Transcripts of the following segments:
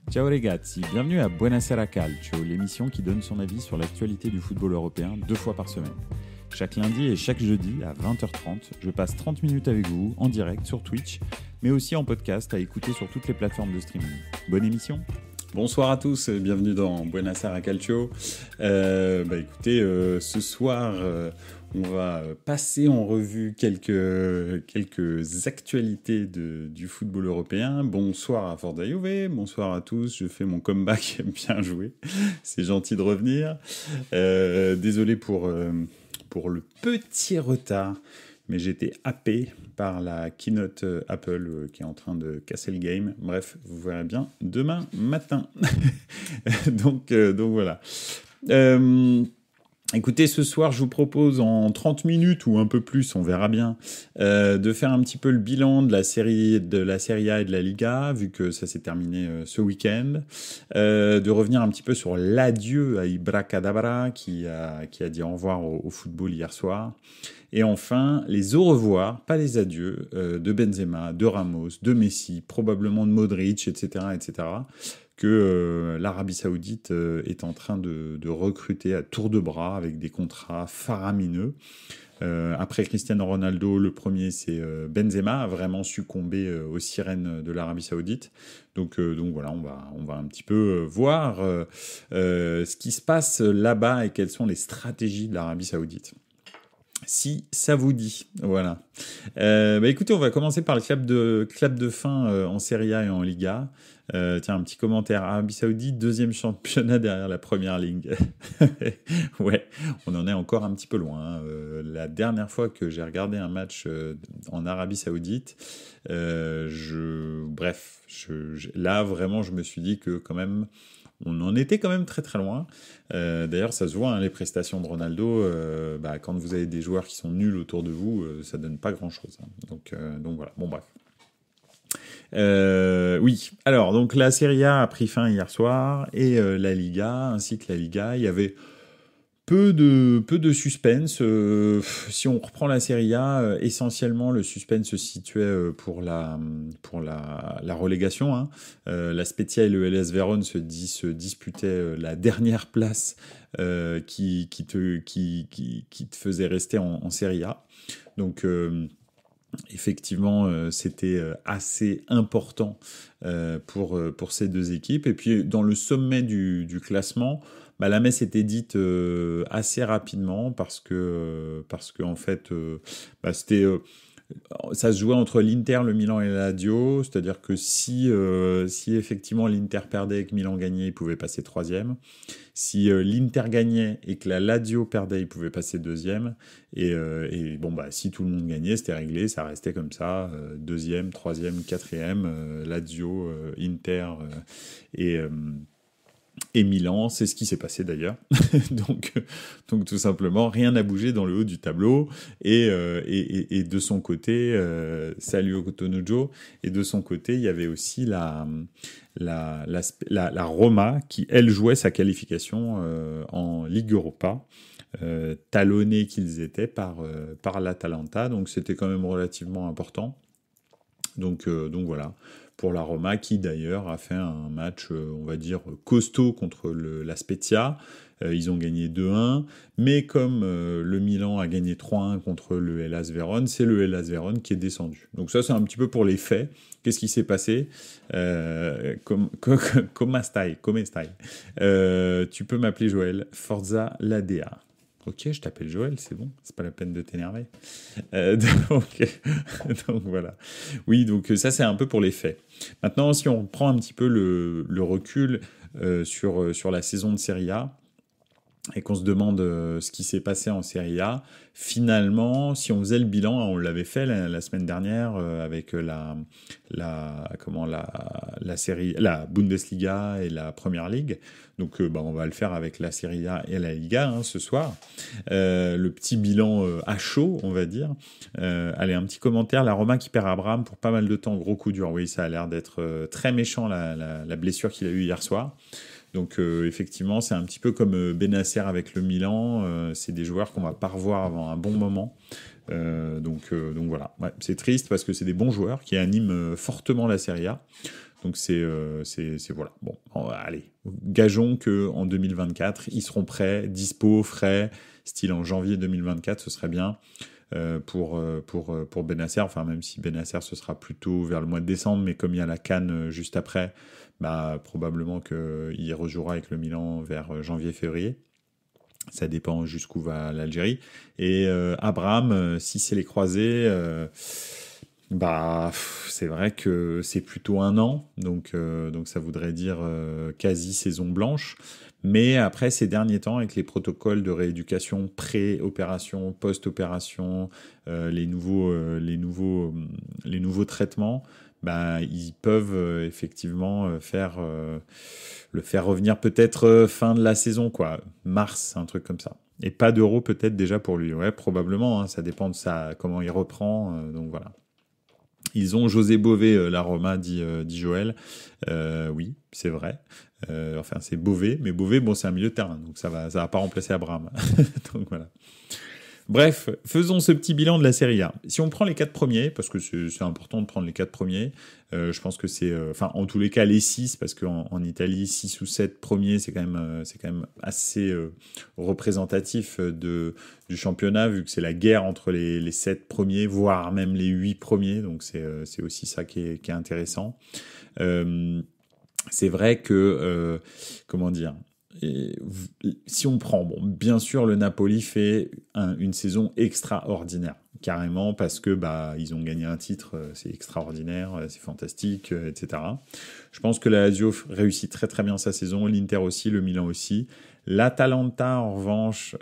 Ciao ragazzi, bienvenue à Buonasera Calcio, l'émission qui donne son avis sur l'actualité du football européen 2 fois par semaine. Chaque lundi et chaque jeudi à 20h30, je passe 30 minutes avec vous en direct sur Twitch, mais aussi en podcast à écouter sur toutes les plateformes de streaming. Bonne émission. Bonsoir à tous, bienvenue dans Buonasera Calcio. Écoutez, ce soir, on va passer en revue quelques actualités du football européen. Bonsoir à Forza Juve, bonsoir à tous, je fais mon comeback, bien joué, c'est gentil de revenir. Désolé pour le petit retard, mais j'étais happé par la keynote Apple qui est en train de casser le game. Bref, vous verrez bien demain matin. donc voilà. Écoutez, ce soir, je vous propose en 30 minutes ou un peu plus, on verra bien, de faire un petit peu le bilan de la Serie A et de la Liga, vu que ça s'est terminé ce week-end. De revenir un petit peu sur l'adieu à Ibra Cadabra, qui a dit au revoir au football hier soir. Et enfin, les au revoir, pas les adieux, de Benzema, de Ramos, de Messi, probablement de Modric, etc., que l'Arabie Saoudite est en train de recruter à tour de bras avec des contrats faramineux. Après Cristiano Ronaldo, le premier c'est Benzema, a vraiment succombé aux sirènes de l'Arabie Saoudite. Donc voilà, on va un petit peu voir ce qui se passe là-bas et quelles sont les stratégies de l'Arabie Saoudite. Si ça vous dit, voilà. Écoutez, on va commencer par le clap de fin en Serie A et en Liga. Tiens, un petit commentaire. Arabie Saoudite, deuxième championnat derrière la première ligue. Ouais, on en est encore un petit peu loin. La dernière fois que j'ai regardé un match en Arabie Saoudite, là vraiment, je me suis dit que quand même, on en était quand même très très loin. D'ailleurs, ça se voit, les prestations de Ronaldo, quand vous avez des joueurs qui sont nuls autour de vous, ça donne pas grand-chose. Donc voilà, bon bref. Oui, alors donc la Serie A pris fin hier soir et la Liga, ainsi que la Liga, il y avait peu de suspense. Si on reprend la Serie A, essentiellement le suspense se situait pour la relégation. La Spezia et le Hellas Vérone se disputaient la dernière place qui te faisait rester en Serie A. Donc effectivement, c'était assez important pour ces deux équipes. Et puis, dans le sommet du classement, la messe était dite assez rapidement parce que en fait, c'était... ça se jouait entre l'Inter, le Milan et la Lazio, c'est-à-dire que si effectivement l'Inter perdait et que Milan gagnait, il pouvait passer troisième. Si l'Inter gagnait et que la Lazio perdait, il pouvait passer deuxième. Et si tout le monde gagnait, c'était réglé, ça restait comme ça, deuxième, troisième, quatrième, Lazio, Inter et Milan, c'est ce qui s'est passé d'ailleurs. donc tout simplement, rien n'a bougé dans le haut du tableau. Et de son côté, salut au Cotonujo, et de son côté, il y avait aussi la Roma qui, elle, jouait sa qualification en Ligue Europa. Talonnés qu'ils étaient par l'Atalanta, donc c'était quand même relativement important. Donc voilà, pour la Roma qui d'ailleurs a fait un match, on va dire, costaud contre la Spezia. Ils ont gagné 2-1, mais comme le Milan a gagné 3-1 contre le Hellas Vérone, c'est le Hellas Vérone qui est descendu. Donc ça, c'est un petit peu pour les faits. Qu'est-ce qui s'est passé? Come stai? Tu peux m'appeler Joël. Forza Ladea. Ok, je t'appelle Joël, c'est bon, c'est pas la peine de t'énerver. Donc voilà. Oui, donc ça c'est un peu pour les faits. Maintenant, si on prend un petit peu le recul sur la saison de Serie A, et qu'on se demande ce qui s'est passé en Serie A, finalement, si on faisait le bilan, on l'avait fait la semaine dernière avec la Bundesliga et la Première Ligue. Donc on va le faire avec la Serie A et la Liga ce soir. Le petit bilan à chaud, on va dire. Allez, un petit commentaire. La Roma qui perd Abraham pour pas mal de temps, gros coup dur. Oui, ça a l'air d'être très méchant la blessure qu'il a eue hier soir. Donc effectivement, c'est un petit peu comme Benacer avec le Milan. C'est des joueurs qu'on va pas revoir avant un bon moment. Donc voilà, ouais, c'est triste parce que c'est des bons joueurs qui animent fortement la Serie A. Donc c'est voilà. Bon, allez, gageons que en 2024, ils seront prêts, dispo, frais, style en janvier 2024, ce serait bien. Pour Benacer, enfin même si Benacer ce sera plutôt vers le mois de décembre, mais comme il y a la CAN juste après, bah probablement qu'il rejouera avec le Milan vers janvier-février. Ça dépend jusqu'où va l'Algérie. Et Abraham, si c'est les croisés, bah c'est vrai que c'est plutôt 1 an, donc ça voudrait dire quasi saison blanche. Mais après, ces derniers temps, avec les protocoles de rééducation pré-opération, post-opération, les nouveaux traitements, bah, ils peuvent effectivement le faire revenir peut-être fin de la saison, quoi, mars, un truc comme ça. Et pas d'euro peut-être déjà pour lui. Ouais, probablement, hein, ça dépend de comment il reprend. Donc voilà. Ils ont José Bové, la Roma, dit Joël. Oui, c'est vrai. Enfin, c'est Bové, mais Bové, bon, c'est un milieu de terrain, donc ça va pas remplacer Abraham. Donc voilà. Bref, faisons ce petit bilan de la Serie A. Si on prend les 4 premiers, parce que c'est important de prendre les 4 premiers, je pense que c'est, enfin, en tous les cas, les 6, parce qu'en Italie, 6 ou 7 premiers, c'est quand même assez représentatif du championnat, vu que c'est la guerre entre les 7 premiers, voire même les 8 premiers, donc c'est aussi ça qui est intéressant. C'est vrai que, comment dire, si on prend, bon, bien sûr, le Napoli fait une saison extraordinaire, carrément, parce que bah ils ont gagné un titre, c'est extraordinaire, c'est fantastique, etc. Je pense que la Lazio réussit très très bien sa saison, l'Inter aussi, le Milan aussi. L'Atalanta, en revanche,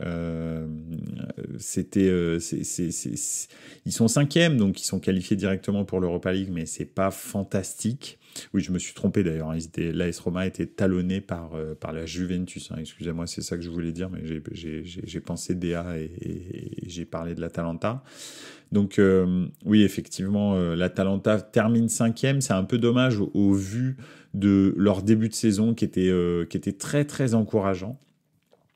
ils sont 5e, donc ils sont qualifiés directement pour l'Europa League, mais c'est pas fantastique. Oui, je me suis trompé d'ailleurs. L'AS Roma était talonné par la Juventus. Hein. Excusez-moi, c'est ça que je voulais dire, mais j'ai pensé DA et j'ai parlé de l'Atalanta. Donc oui, effectivement, l'Atalanta termine 5e. C'est un peu dommage au vu de leur début de saison qui était très très encourageant.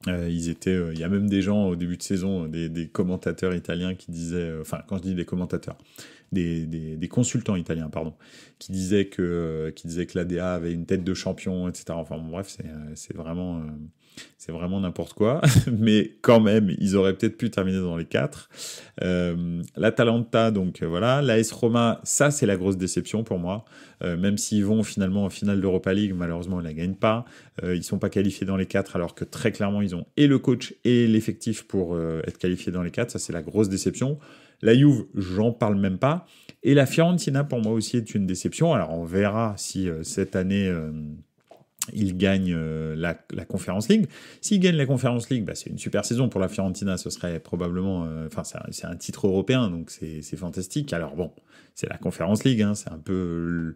Il y a même des gens au début de saison, des commentateurs italiens qui disaient, enfin quand je dis des commentateurs, des consultants italiens, pardon, qui disaient que l'ADA avait une tête de champion, etc. Enfin bon, bref, c'est vraiment n'importe quoi, mais quand même, ils auraient peut-être pu terminer dans les 4. L'Atalanta, donc voilà. L'AS Roma, ça c'est la grosse déception pour moi. Même s'ils vont finalement en finale d'Europa League, malheureusement ils la gagnent pas. Ils sont pas qualifiés dans les 4, alors que très clairement ils ont et le coach et l'effectif pour être qualifiés dans les 4. Ça c'est la grosse déception. La Juve, j'en parle même pas. Et la Fiorentina pour moi aussi est une déception. Alors on verra si cette année ils gagnent la Conference League. S'ils gagnent la Conference League, bah, c'est une super saison pour la Fiorentina. Ce serait probablement... Enfin, c'est un titre européen, donc c'est fantastique. Alors bon, c'est la Conference League, hein, c'est un peu...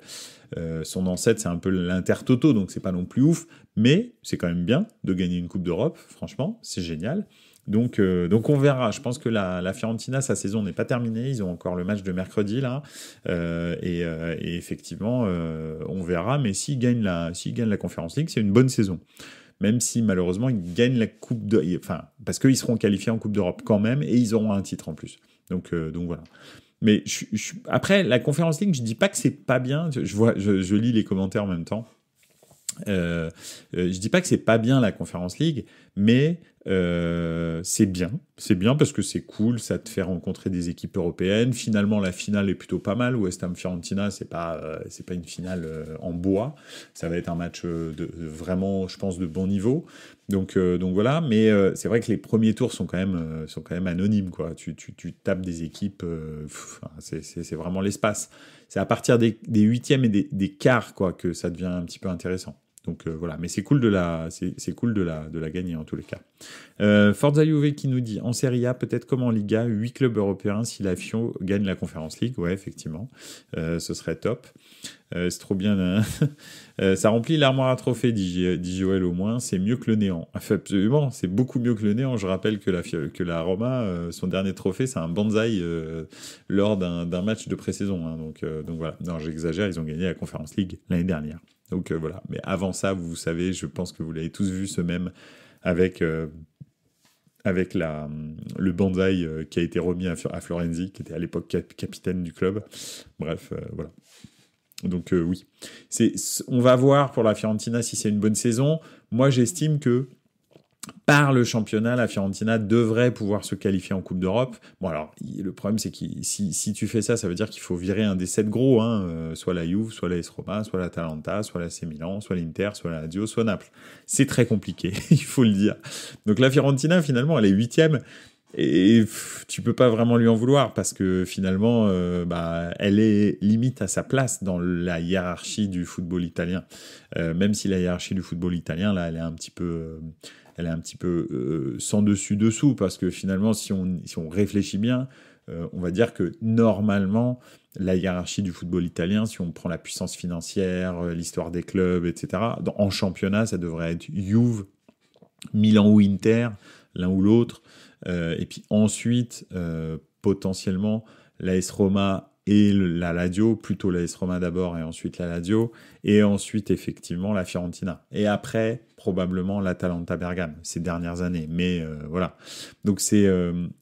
son ancêtre, c'est un peu l'Inter-Toto, donc c'est pas non plus ouf. Mais c'est quand même bien de gagner une Coupe d'Europe, franchement, c'est génial. Donc on verra. Je pense que la Fiorentina, sa saison n'est pas terminée. Ils ont encore le match de mercredi là, et effectivement, on verra. Mais s'ils gagnent la Conference League, c'est une bonne saison. Même si malheureusement ils gagnent la Coupe parce qu'ils seront qualifiés en Coupe d'Europe quand même, et ils auront un titre en plus. Donc voilà. Mais après la Conference League, je dis pas que c'est pas bien. Je lis les commentaires en même temps. Je dis pas que c'est pas bien la Conference League, mais c'est bien parce que c'est cool, ça te fait rencontrer des équipes européennes. Finalement, la finale est plutôt pas mal. West Ham Fiorentina, c'est pas une finale en bois. Ça va être un match de vraiment, je pense, de bon niveau. Donc voilà. Mais c'est vrai que les premiers tours sont quand même anonymes, quoi. Tu tapes des équipes, c'est vraiment l'espace. C'est à partir des huitièmes et des quarts, quoi, que ça devient un petit peu intéressant. Donc voilà, mais c'est cool de la gagner en tous les cas. Forza Juve qui nous dit en Serie A, peut-être comme en Liga, 8 clubs européens si la Fio gagne la Conference League. Ouais, effectivement, ce serait top. C'est trop bien. Hein. Ça remplit l'armoire à trophées, dit Joël au moins. C'est mieux que le néant. Enfin, absolument, c'est beaucoup mieux que le néant. Je rappelle que la Roma, son dernier trophée, c'est un Banzai lors d'un match de pré-saison. Hein. Donc voilà. Non, j'exagère. Ils ont gagné la Conference League l'année dernière. Donc voilà. Mais avant ça, vous savez, je pense que vous l'avez tous vu, ce même avec le Banzai qui a été remis à Florenzi, qui était à l'époque capitaine du club. Bref, voilà. Oui. On va voir pour la Fiorentina si c'est une bonne saison. Moi, j'estime que par le championnat, la Fiorentina devrait pouvoir se qualifier en Coupe d'Europe. Bon, alors, le problème, c'est que si tu fais ça, ça veut dire qu'il faut virer un des 7 gros, hein, soit la Juve, soit la AS Roma, soit l'Atalanta, soit l'AC Milan, soit l'Inter, soit la Lazio, soit Naples. C'est très compliqué, il faut le dire. Donc la Fiorentina, finalement, elle est 8e. Et tu peux pas vraiment lui en vouloir parce que finalement, elle est limite à sa place dans la hiérarchie du football italien. Même si la hiérarchie du football italien, là, elle est un petit peu sans dessus dessous parce que finalement, si on réfléchit bien, on va dire que normalement, la hiérarchie du football italien, si on prend la puissance financière, l'histoire des clubs, etc., en championnat, ça devrait être Juve, Milan ou Inter, l'un ou l'autre. Et puis ensuite, potentiellement, l'AS Roma et la Lazio, plutôt l'AS Roma d'abord et ensuite la Lazio, et ensuite effectivement la Fiorentina. Et après, probablement l'Atalanta Bergame, ces dernières années. Mais voilà. Donc c'est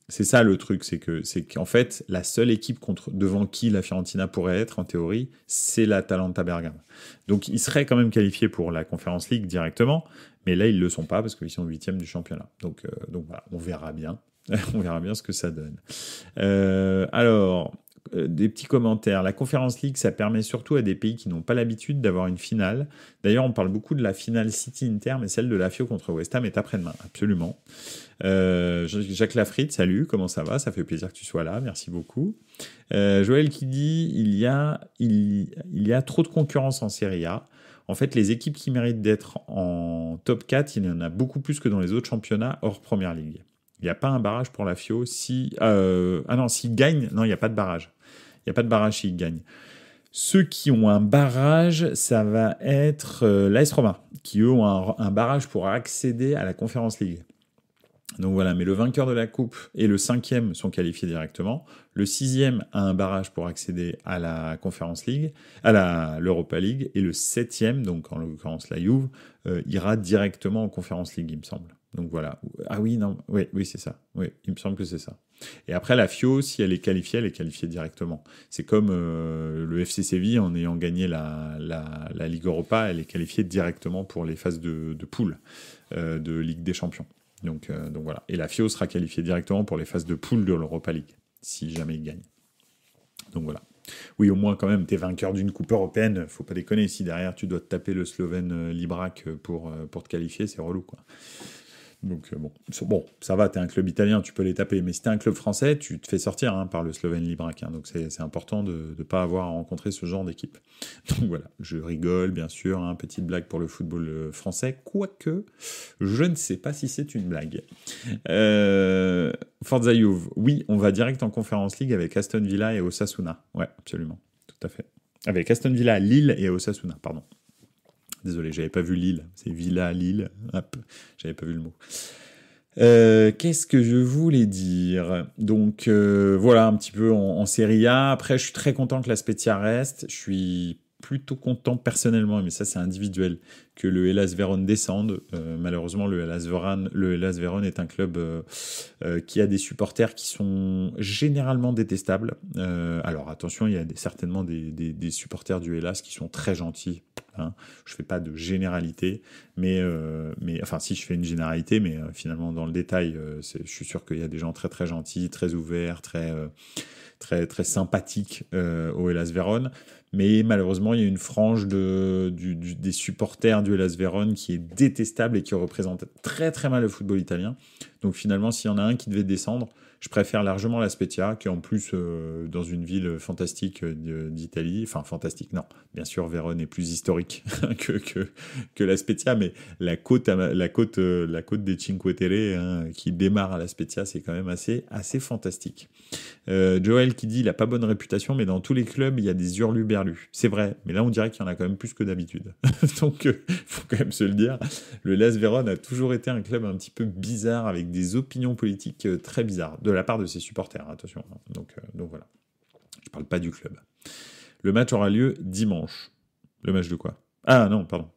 ça le truc, c'est qu'en fait, la seule équipe devant qui la Fiorentina pourrait être, en théorie, c'est l'Atalanta Bergame. Donc ils seraient quand même qualifiés pour la Conference League directement, mais là, ils ne le sont pas parce qu'ils sont 8e du championnat. Donc voilà, on verra bien. On verra bien ce que ça donne. Des petits commentaires. La Conference League, ça permet surtout à des pays qui n'ont pas l'habitude d'avoir une finale. D'ailleurs, on parle beaucoup de la finale City-Inter, mais celle de la Fio contre West Ham est après-demain, absolument. Jacques Lafritte, salut, comment ça va? Ça fait plaisir que tu sois là, merci beaucoup. Joël qui dit il y a trop de concurrence en Serie A. En fait, les équipes qui méritent d'être en top 4, il y en a beaucoup plus que dans les autres championnats hors Première Ligue. Il n'y a pas un barrage pour la Fio. S'ils gagnent, non, il n'y a pas de barrage. Il n'y a pas de barrage s'ils gagnent. Ceux qui ont un barrage, ça va être l'AS Roma, qui eux ont un barrage pour accéder à la Conference League. Donc voilà, mais le vainqueur de la coupe et le 5e sont qualifiés directement. Le 6e a un barrage pour accéder à la Conference League, à l'Europa League, et le 7e, donc en l'occurrence la Juve, ira directement en Conference League, il me semble. Donc voilà. Ah oui, non, oui, c'est ça. Oui, il me semble que c'est ça. Et après, la Fio, si elle est qualifiée directement. C'est comme le FC Séville, en ayant gagné la Ligue Europa, elle est qualifiée directement pour les phases de poule de Ligue des Champions. Donc voilà. Et la Fio sera qualifiée directement pour les phases de poule de l'Europa League, si jamais il gagne. Donc voilà. Oui, au moins quand même, t'es vainqueur d'une coupe européenne, faut pas déconner. Si derrière tu dois te taper le Slovène Librak pour te qualifier, c'est relou, quoi. Donc bon, ça va, t'es un club italien, tu peux les taper. Mais si t'es un club français, tu te fais sortir par le Slovène Librak. Donc c'est important de ne pas avoir à rencontrer ce genre d'équipe. Donc voilà, je rigole, bien sûr. Petite blague pour le football français. Quoique, je ne sais pas si c'est une blague. Forza Juve, oui, on va direct en Conference League avec Aston Villa et Osasuna. Ouais, absolument, tout à fait. Avec Aston Villa, Lille et Osasuna, pardon. Désolé, j'avais pas vu Lille. C'est Villa, Lille. Hop, j'avais pas vu le mot. Qu'est-ce que je voulais dire? Donc voilà, un petit peu en Serie A. Après, je suis très content que la Spezia reste. Je suis plutôt content personnellement, mais ça c'est individuel, que le Hellas Vérone descende. Malheureusement, le Hellas Vérone est un club qui a des supporters qui sont généralement détestables. Alors attention, il y a certainement des supporters du Hellas qui sont très gentils. Je fais pas de généralité, mais enfin si je fais une généralité, mais finalement dans le détail, je suis sûr qu'il y a des gens très très gentils, très ouverts, très très sympathiques au Hellas Vérone. Mais malheureusement, il y a une frange des supporters du Hellas Vérone qui est détestable et qui représente très très mal le football italien. Donc finalement, s'il y en a un qui devait descendre, je préfère largement la Spezia, qui est en plus dans une ville fantastique d'Italie. Enfin, fantastique, non. Bien sûr, Vérone est plus historique que la Spezia, mais la côte des Cinque Terre qui démarre à la Spezia, c'est quand même assez fantastique. Joël qui dit il a pas bonne réputation, mais dans tous les clubs, il y a des hurluberlus. C'est vrai, mais là, on dirait qu'il y en a quand même plus que d'habitude. Donc, faut quand même se le dire. Le Hellas Vérone a toujours été un club un petit peu bizarre, avec des opinions politiques très bizarres, de la part de ses supporters, attention. Donc voilà. Je parle pas du club. Le match aura lieu dimanche. Le match de quoi? Ah non, pardon.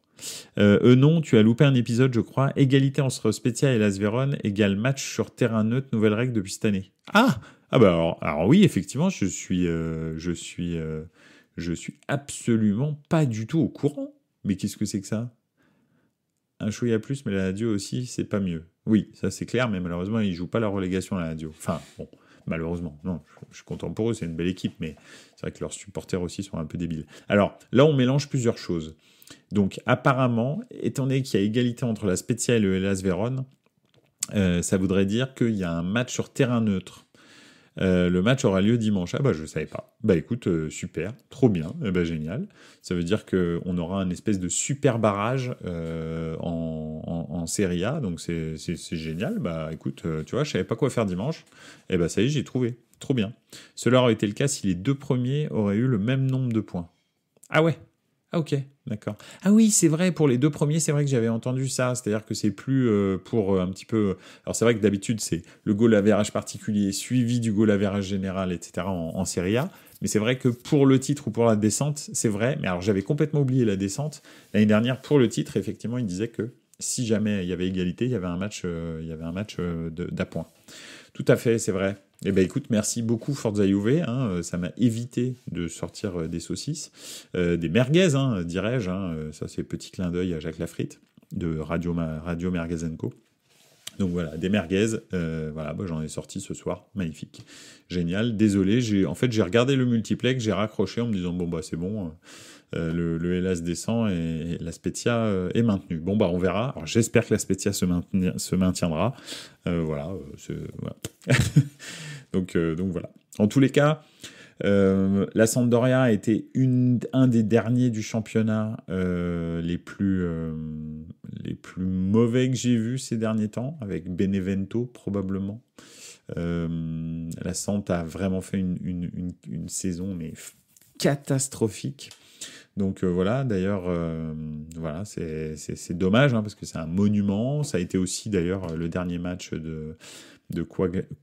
Non, tu as loupé un épisode, je crois. Égalité entre Spezia et Hellas Vérone égale match sur terrain neutre, nouvelle règle depuis cette année. Ah bah alors oui, effectivement, je suis Je suis absolument pas du tout au courant. Mais qu'est-ce que c'est que ça? Un chouïa plus, mais la Lazio aussi, c'est pas mieux. Oui, ça c'est clair, mais malheureusement, ils jouent pas la relégation à la Lazio. Enfin, bon, malheureusement, non, je suis content pour eux, c'est une belle équipe, mais c'est vrai que leurs supporters aussi sont un peu débiles. Alors, là, on mélange plusieurs choses. Donc, apparemment, étant donné qu'il y a égalité entre la Spezia et le Hellas Vérone, ça voudrait dire qu'il y a un match sur terrain neutre. Le match aura lieu dimanche. Ah bah je savais pas. Bah écoute, super, trop bien, génial. Ça veut dire qu'on aura un espèce de super barrage en Serie A, donc c'est génial. Bah écoute, tu vois, je savais pas quoi faire dimanche. Et bah ça y est, j'ai trouvé. Trop bien. Cela aurait été le cas si les deux premiers auraient eu le même nombre de points. Ah ouais. Ah ok, d'accord. Ah oui, c'est vrai, pour les deux premiers, c'est vrai que j'avais entendu ça, c'est-à-dire que c'est plus pour un petit peu... Alors c'est vrai que d'habitude, c'est le goal average particulier suivi du goal average général, etc. en Serie A, mais c'est vrai que pour le titre ou pour la descente, c'est vrai, mais alors j'avais complètement oublié la descente. L'année dernière, pour le titre, effectivement, il disait que si jamais il y avait égalité, il y avait un match, d'appoint. Tout à fait, c'est vrai. Eh ben écoute, merci beaucoup Forza Juve, hein, ça m'a évité de sortir des saucisses, des merguez, hein, dirais-je, hein, ça c'est petit clin d'œil à Jacques Lafritte de Radio Merguez & Co. Donc voilà, des merguez, voilà, j'en ai sorti ce soir, magnifique, génial. Désolé, j'ai regardé le multiplex, j'ai raccroché en me disant bon bah c'est bon. Le Hellas descend et la Spezia est maintenue. Bon, bah, on verra. Alors, j'espère que la Spezia se maintiendra. Voilà. Donc, voilà. En tous les cas, la Sampdoria a été un des derniers du championnat les plus mauvais que j'ai vus ces derniers temps, avec Benevento probablement. La Samp a vraiment fait une saison mais catastrophique. Donc voilà, d'ailleurs, voilà, c'est dommage parce que c'est un monument. Ça a été aussi d'ailleurs le dernier match de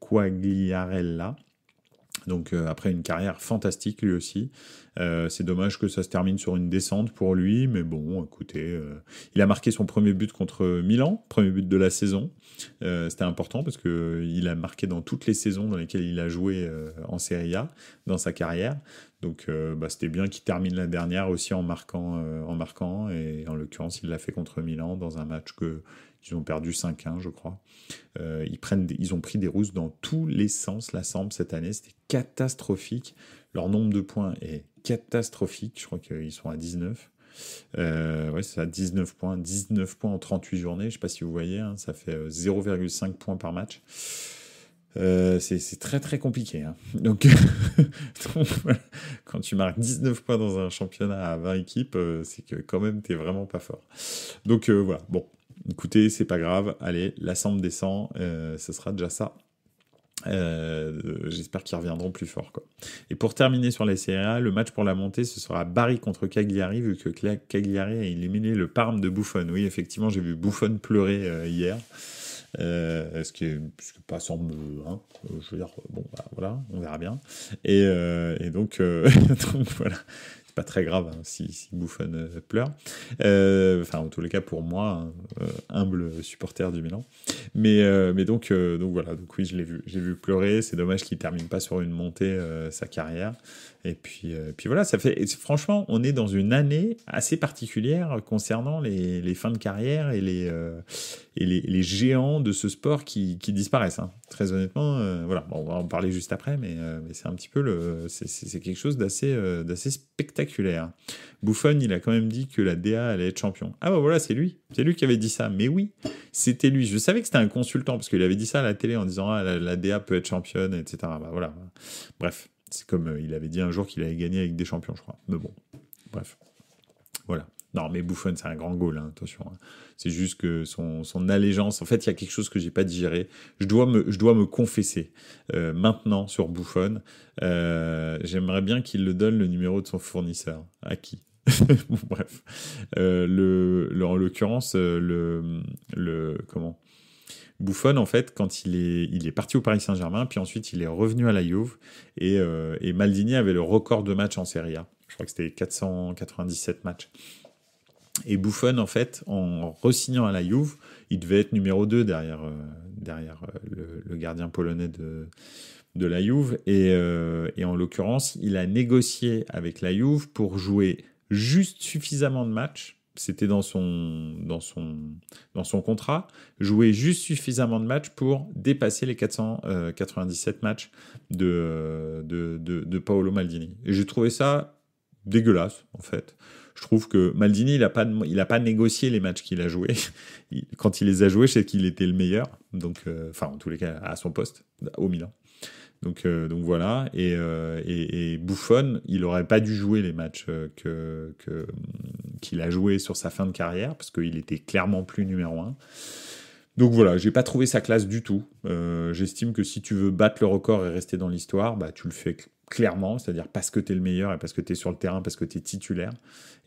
Quagliarella. Donc après une carrière fantastique lui aussi. C'est dommage que ça se termine sur une descente pour lui, mais bon, écoutez, il a marqué son premier but contre Milan, premier but de la saison. C'était important parce que il a marqué dans toutes les saisons dans lesquelles il a joué en Serie A dans sa carrière. Donc c'était bien qu'il termine la dernière aussi en marquant, et en l'occurrence il l'a fait contre Milan dans un match qu'ils ont perdu 5-1 je crois. Ils ont pris des rousses dans tous les sens, la Samp cette année, c'était catastrophique. Leur nombre de points est catastrophique, je crois qu'ils sont à 19. Ouais, c'est ça, 19 points en 38 journées, je sais pas si vous voyez, hein, ça fait 0,5 points par match. C'est très très compliqué. Hein. Donc, voilà. Quand tu marques 19 points dans un championnat à 20 équipes, c'est que quand même t'es vraiment pas fort. Donc voilà, bon, écoutez, c'est pas grave. Allez, la Samp descend, ce sera déjà ça. J'espère qu'ils reviendront plus fort, quoi. Et pour terminer sur la Serie A, le match pour la montée, ce sera Bari contre Cagliari, vu que Cagliari a éliminé le Parme de Buffon. Oui, effectivement, j'ai vu Buffon pleurer hier. Ce qui est pas sans me, hein, je veux dire, bon, bah, voilà, on verra bien. Et donc, donc voilà, c'est pas très grave hein, si Buffon pleure. Enfin, en tous les cas pour moi, humble supporter du Milan. Mais donc voilà, donc oui, j'ai vu pleurer. C'est dommage qu'il termine pas sur une montée sa carrière. Et puis voilà, franchement, on est dans une année assez particulière concernant les fins de carrière et les géants de ce sport qui disparaissent. Hein. Très honnêtement, voilà, bon, on va en parler juste après, mais c'est un petit peu c'est quelque chose d'assez spectaculaire. Buffon, il a quand même dit que la DA allait être champion. Ah bah voilà, c'est lui qui avait dit ça. Mais oui, c'était lui. Je savais que c'était un consultant parce qu'il avait dit ça à la télé en disant la DA peut être championne, etc. Bah voilà. Bref. C'est comme il avait dit un jour qu'il allait gagner avec des champions, je crois. Mais bon, bref. Voilà. Non, mais Buffon, c'est un grand goal, hein, attention. Hein. C'est juste que son allégeance... En fait, il y a quelque chose que j'ai pas digéré. Je dois me confesser maintenant sur Buffon. J'aimerais bien qu'il le donne le numéro de son fournisseur. À qui? Bon, bref. En l'occurrence, comment Buffon, en fait, quand il est parti au Paris Saint-Germain, puis ensuite il est revenu à la Juve, et Maldini avait le record de matchs en Serie A. Je crois que c'était 497 matchs. Et Buffon, en fait, en re-signant à la Juve, il devait être numéro 2 derrière le gardien polonais de la Juve. Et en l'occurrence, il a négocié avec la Juve pour jouer juste suffisamment de matchs. C'était dans son contrat, jouer juste suffisamment de matchs pour dépasser les 497 matchs de Paolo Maldini. Et j'ai trouvé ça dégueulasse, en fait. Je trouve que Maldini, il a pas négocié les matchs qu'il a joués. Quand il les a joués, c'est qu'il était le meilleur. Donc, enfin, en tous les cas, à son poste, au Milan. Donc voilà. Et Buffon, il n'aurait pas dû jouer les matchs qu'il a joués sur sa fin de carrière, parce qu'il était clairement plus numéro 1. Donc voilà, j'ai pas trouvé sa classe du tout. J'estime que si tu veux battre le record et rester dans l'histoire, bah tu le fais clairement, c'est-à-dire parce que t'es le meilleur et parce que t'es sur le terrain, parce que t'es titulaire.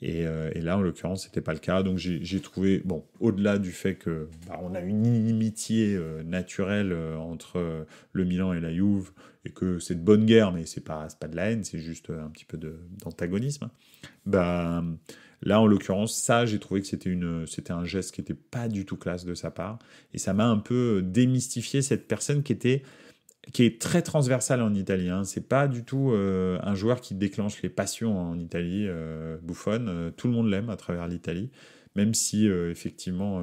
Et là, en l'occurrence, c'était pas le cas. Donc j'ai trouvé, bon, au-delà du fait que on a une inimitié naturelle entre le Milan et la Juve, et que c'est de bonne guerre, mais c'est pas de la haine, c'est juste un petit peu d'antagonisme. Bah là, en l'occurrence, ça, j'ai trouvé que c'était un geste qui était pas du tout classe de sa part. Et ça m'a un peu démystifié cette personne qui est très transversale en Italie. Hein. C'est pas du tout un joueur qui déclenche les passions en Italie. Buffon, tout le monde l'aime à travers l'Italie, même si effectivement,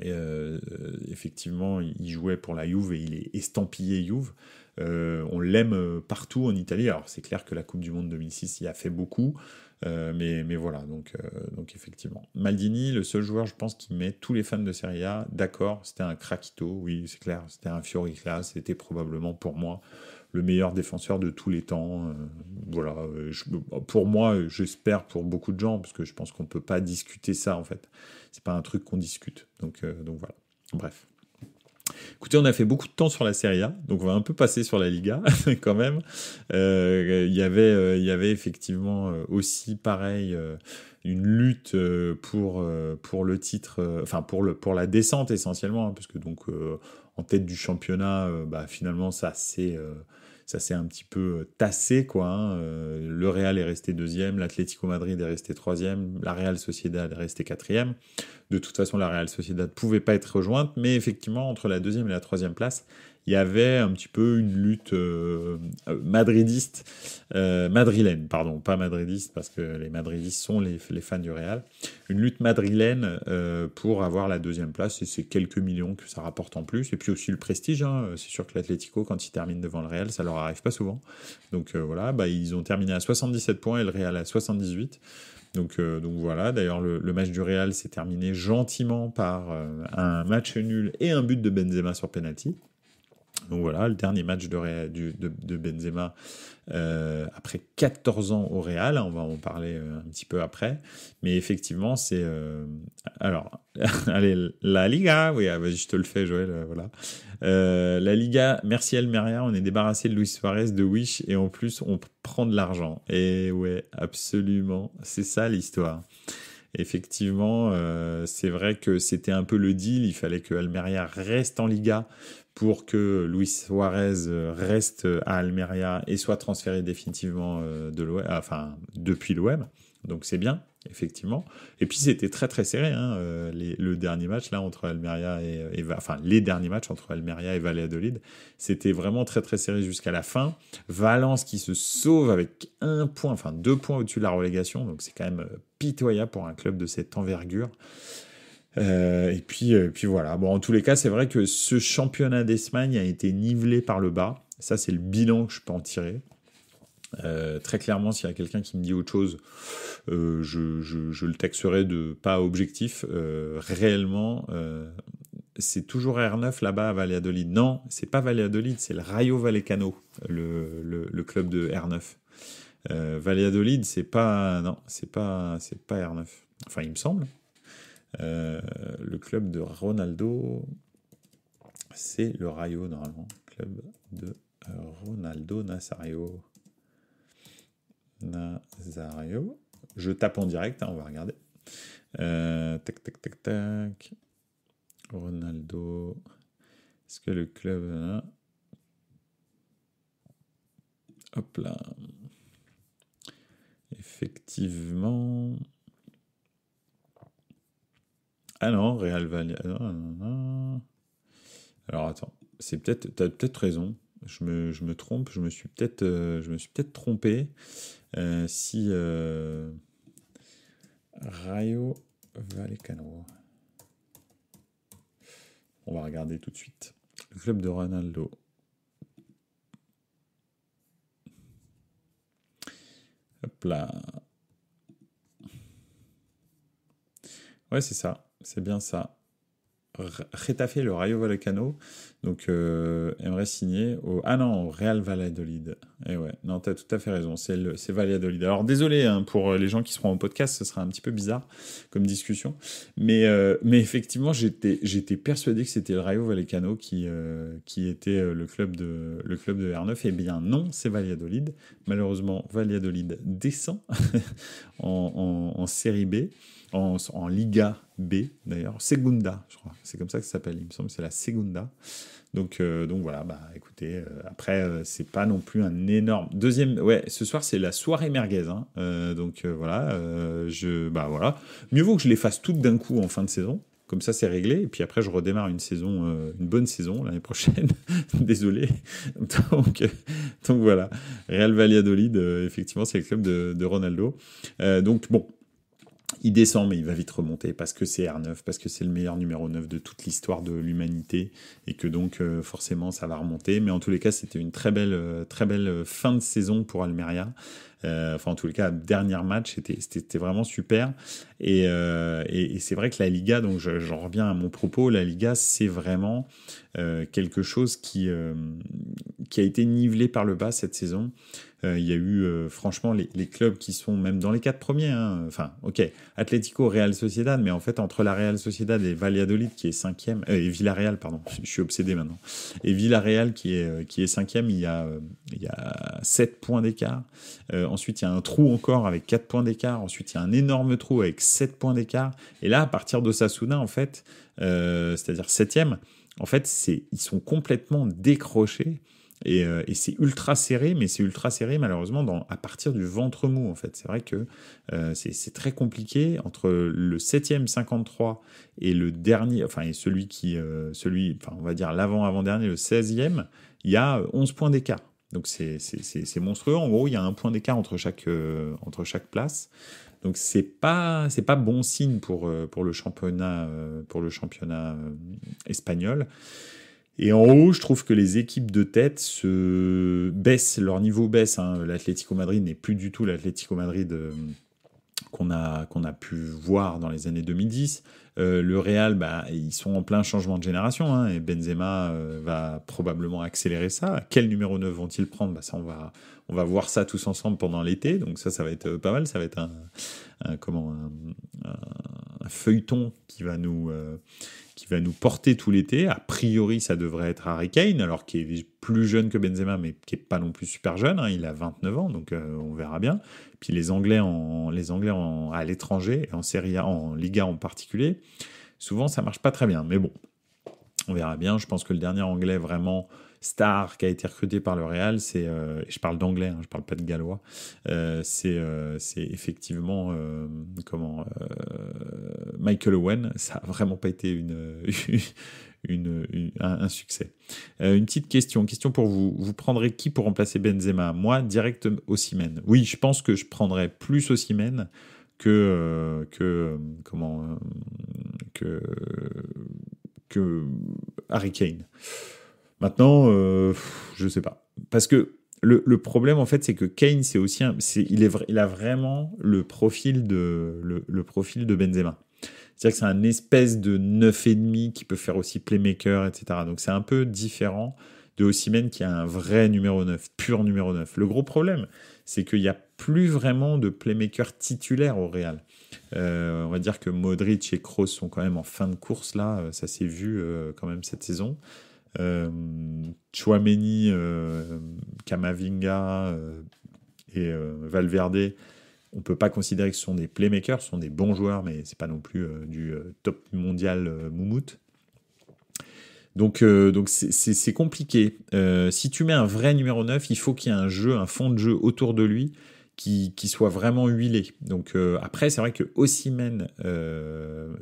il jouait pour la Juve et il est estampillé Juve. On l'aime partout en Italie. Alors c'est clair que la Coupe du Monde 2006 y a fait beaucoup, mais voilà. Donc effectivement, Maldini, le seul joueur, je pense, qui met tous les fans de Serie A d'accord. C'était un craquito, oui, c'est clair. C'était un fioriclass. C'était probablement pour moi le meilleur défenseur de tous les temps. Voilà. Pour moi, j'espère pour beaucoup de gens, parce que je pense qu'on peut pas discuter ça en fait. C'est pas un truc qu'on discute. Donc voilà. Bref. Écoutez, on a fait beaucoup de temps sur la Serie A, donc on va un peu passer sur la Liga quand même. Il y avait effectivement aussi pareil une lutte pour le titre, enfin pour la descente essentiellement, hein, parce que donc en tête du championnat, finalement ça s'est un petit peu tassé, quoi. Hein. Le Real est resté deuxième, l'Atlético Madrid est resté troisième, la Real Sociedad est resté quatrième. De toute façon, la Real Sociedad ne pouvait pas être rejointe, mais effectivement, entre la deuxième et la troisième place, il y avait un petit peu une lutte madrilène, pardon, pas madridiste, parce que les madridistes sont les fans du Real, une lutte madrilène pour avoir la deuxième place, et c'est quelques millions que ça rapporte en plus, et puis aussi le prestige, hein. C'est sûr que l'Atlético, quand ils terminent devant le Real, ça leur arrive pas souvent, donc voilà, ils ont terminé à 77 points et le Real à 78. Donc voilà, d'ailleurs le match du Real s'est terminé gentiment par un match nul et un but de Benzema sur penalty. Donc voilà, le dernier match de Benzema après 14 ans au Real, on va en parler un petit peu après, mais effectivement c'est... alors, allez, la Liga, oui, vas-y, je te le fais Joël, voilà. La Liga, merci Almeria, on est débarrassé de Luis Suarez, de Wish, et en plus on prend de l'argent. Et ouais, absolument, c'est ça l'histoire. Effectivement, c'est vrai que c'était un peu le deal, il fallait que Almeria reste en Liga pour que Luis Suarez reste à Almeria et soit transféré définitivement de l'OM, depuis l'OM. Donc c'est bien, effectivement. Et puis c'était très très serré, hein, le dernier match là entre Almeria les derniers matchs entre Almeria et Valladolid, c'était vraiment très très serré jusqu'à la fin. Valence qui se sauve avec 2 points au-dessus de la relégation, donc c'est quand même pitoyable pour un club de cette envergure. Et puis voilà. Bon, en tous les cas, c'est vrai que ce championnat d'Espagne a été nivelé par le bas. Ça, c'est le bilan que je peux en tirer. Très clairement, s'il y a quelqu'un qui me dit autre chose, je le taxerai de pas objectif. Réellement, c'est toujours R9 là-bas à Valladolid. Non, c'est pas Valladolid, c'est le Rayo Vallecano, le club de R9. Valladolid, c'est pas R9. Enfin, il me semble. Le club de Ronaldo, c'est le Rayo normalement. Club de Ronaldo Nazario. Je tape en direct, hein, on va regarder. Tac. Ronaldo. Est-ce que le club... Hop là. Effectivement... Ah non, Real Valladolid. Alors attends, t'as peut-être raison. je me trompe, je me suis peut-être trompé. Si Rayo Vallecano. On va regarder tout de suite. Le club de Ronaldo. Hop là. Ouais, c'est ça. C'est bien ça. Getafe, le Rayo Vallecano, donc aimerait signer au Real Valladolid. Et ouais, non, t'as tout à fait raison, c'est Valladolid. Alors désolé hein, pour les gens qui seront en podcast, ce sera un petit peu bizarre comme discussion, mais effectivement j'étais persuadé que c'était le Rayo Vallecano qui était le club de R9. Et bien non, c'est Valladolid. Malheureusement, Valladolid descend en série B. En Liga B d'ailleurs, Segunda, je crois, c'est comme ça que ça s'appelle, il me semble que c'est la Segunda. Donc voilà, bah écoutez, après c'est pas non plus un énorme deuxième. Ouais, ce soir c'est la soirée merguez, hein. Voilà, voilà, mieux vaut que je les fasse toutes d'un coup en fin de saison. Comme ça, c'est réglé. Et puis après, je redémarre une bonne saison l'année prochaine. Désolé. Donc voilà. Real Valladolid, effectivement, c'est le club de Ronaldo. Donc bon. Il descend, mais il va vite remonter parce que c'est R9, parce que c'est le meilleur numéro 9 de toute l'histoire de l'humanité et que donc forcément ça va remonter. Mais en tous les cas, c'était une très belle fin de saison pour Almeria. En tous les cas, dernier match, c'était vraiment super. Et c'est vrai que la Liga, donc j'en reviens à mon propos, la Liga, c'est vraiment quelque chose qui a été nivelé par le bas cette saison. Il y a eu franchement les clubs qui sont même dans les 4 premiers. Hein. Enfin, ok, Atlético, Real Sociedad, mais en fait entre la Real Sociedad et Valladolid qui est 5e, et Villarreal, pardon, je suis obsédé maintenant. Et Villarreal qui est 5e, il y a 7 points d'écart. Ensuite, il y a un trou encore avec 4 points d'écart. Ensuite, il y a un énorme trou avec 7 points d'écart. Et là, à partir d'Osasuna, en fait, c'est-à-dire 7e, en fait, ils sont complètement décrochés. Et c'est ultra serré, mais c'est ultra serré malheureusement à partir du ventre mou en fait. C'est vrai que c'est très compliqué entre le 7e 53 et le dernier, et on va dire l'avant-avant-dernier, le 16e, il y a 11 points d'écart. Donc c'est monstrueux. En gros, il y a un point d'écart entre chaque place. Donc c'est pas bon signe pour le championnat espagnol. Et en haut, je trouve que les équipes de tête leur niveau baisse. Hein. L'Atlético Madrid n'est plus du tout l'Atlético Madrid qu'on a pu voir dans les années 2010. Le Real, ils sont en plein changement de génération, hein, et Benzema va probablement accélérer ça. Quel numéro 9 vont-ils prendre ? Ça, on va voir ça tous ensemble pendant l'été, donc ça va être pas mal. Ça va être un feuilleton qui va nous porter tout l'été. A priori, ça devrait être Harry Kane, alors qu'il est plus jeune que Benzema, mais qui n'est pas non plus super jeune. Hein, il a 29 ans, donc on verra bien. Puis les Anglais à l'étranger, en Serie A, en Liga en particulier, souvent ça marche pas très bien. Mais bon, on verra bien. Je pense que le dernier Anglais vraiment star qui a été recruté par le Real, je parle d'anglais, hein, je parle pas de gallois, c'est effectivement Michael Owen. Ça a vraiment pas été un succès. Une petite question pour vous. Vous prendrez qui pour remplacer Benzema ? Moi, direct Osimhen. Oui, je pense que je prendrais plus Osimhen que Harry Kane. Maintenant, je sais pas. Parce que le problème, en fait, c'est que Kane, il a vraiment le profil de Benzema. C'est-à-dire que c'est un espèce de 9,5 qui peut faire aussi playmaker, etc. Donc c'est un peu différent de Osimhen qui a un vrai numéro 9, pur numéro 9. Le gros problème, c'est qu'il n'y a plus vraiment de playmaker titulaire au Real. On va dire que Modric et Kroos sont quand même en fin de course, là. Ça s'est vu quand même cette saison. Tchouaméni, Camavinga et Valverde, on peut pas considérer que ce sont des playmakers, ce sont des bons joueurs, mais c'est pas non plus du top mondial moumoute. Donc c'est compliqué. Si tu mets un vrai numéro 9, il faut qu'il y ait un fond de jeu autour de lui qui soit vraiment huilé. Donc après, c'est vrai que Osimhen,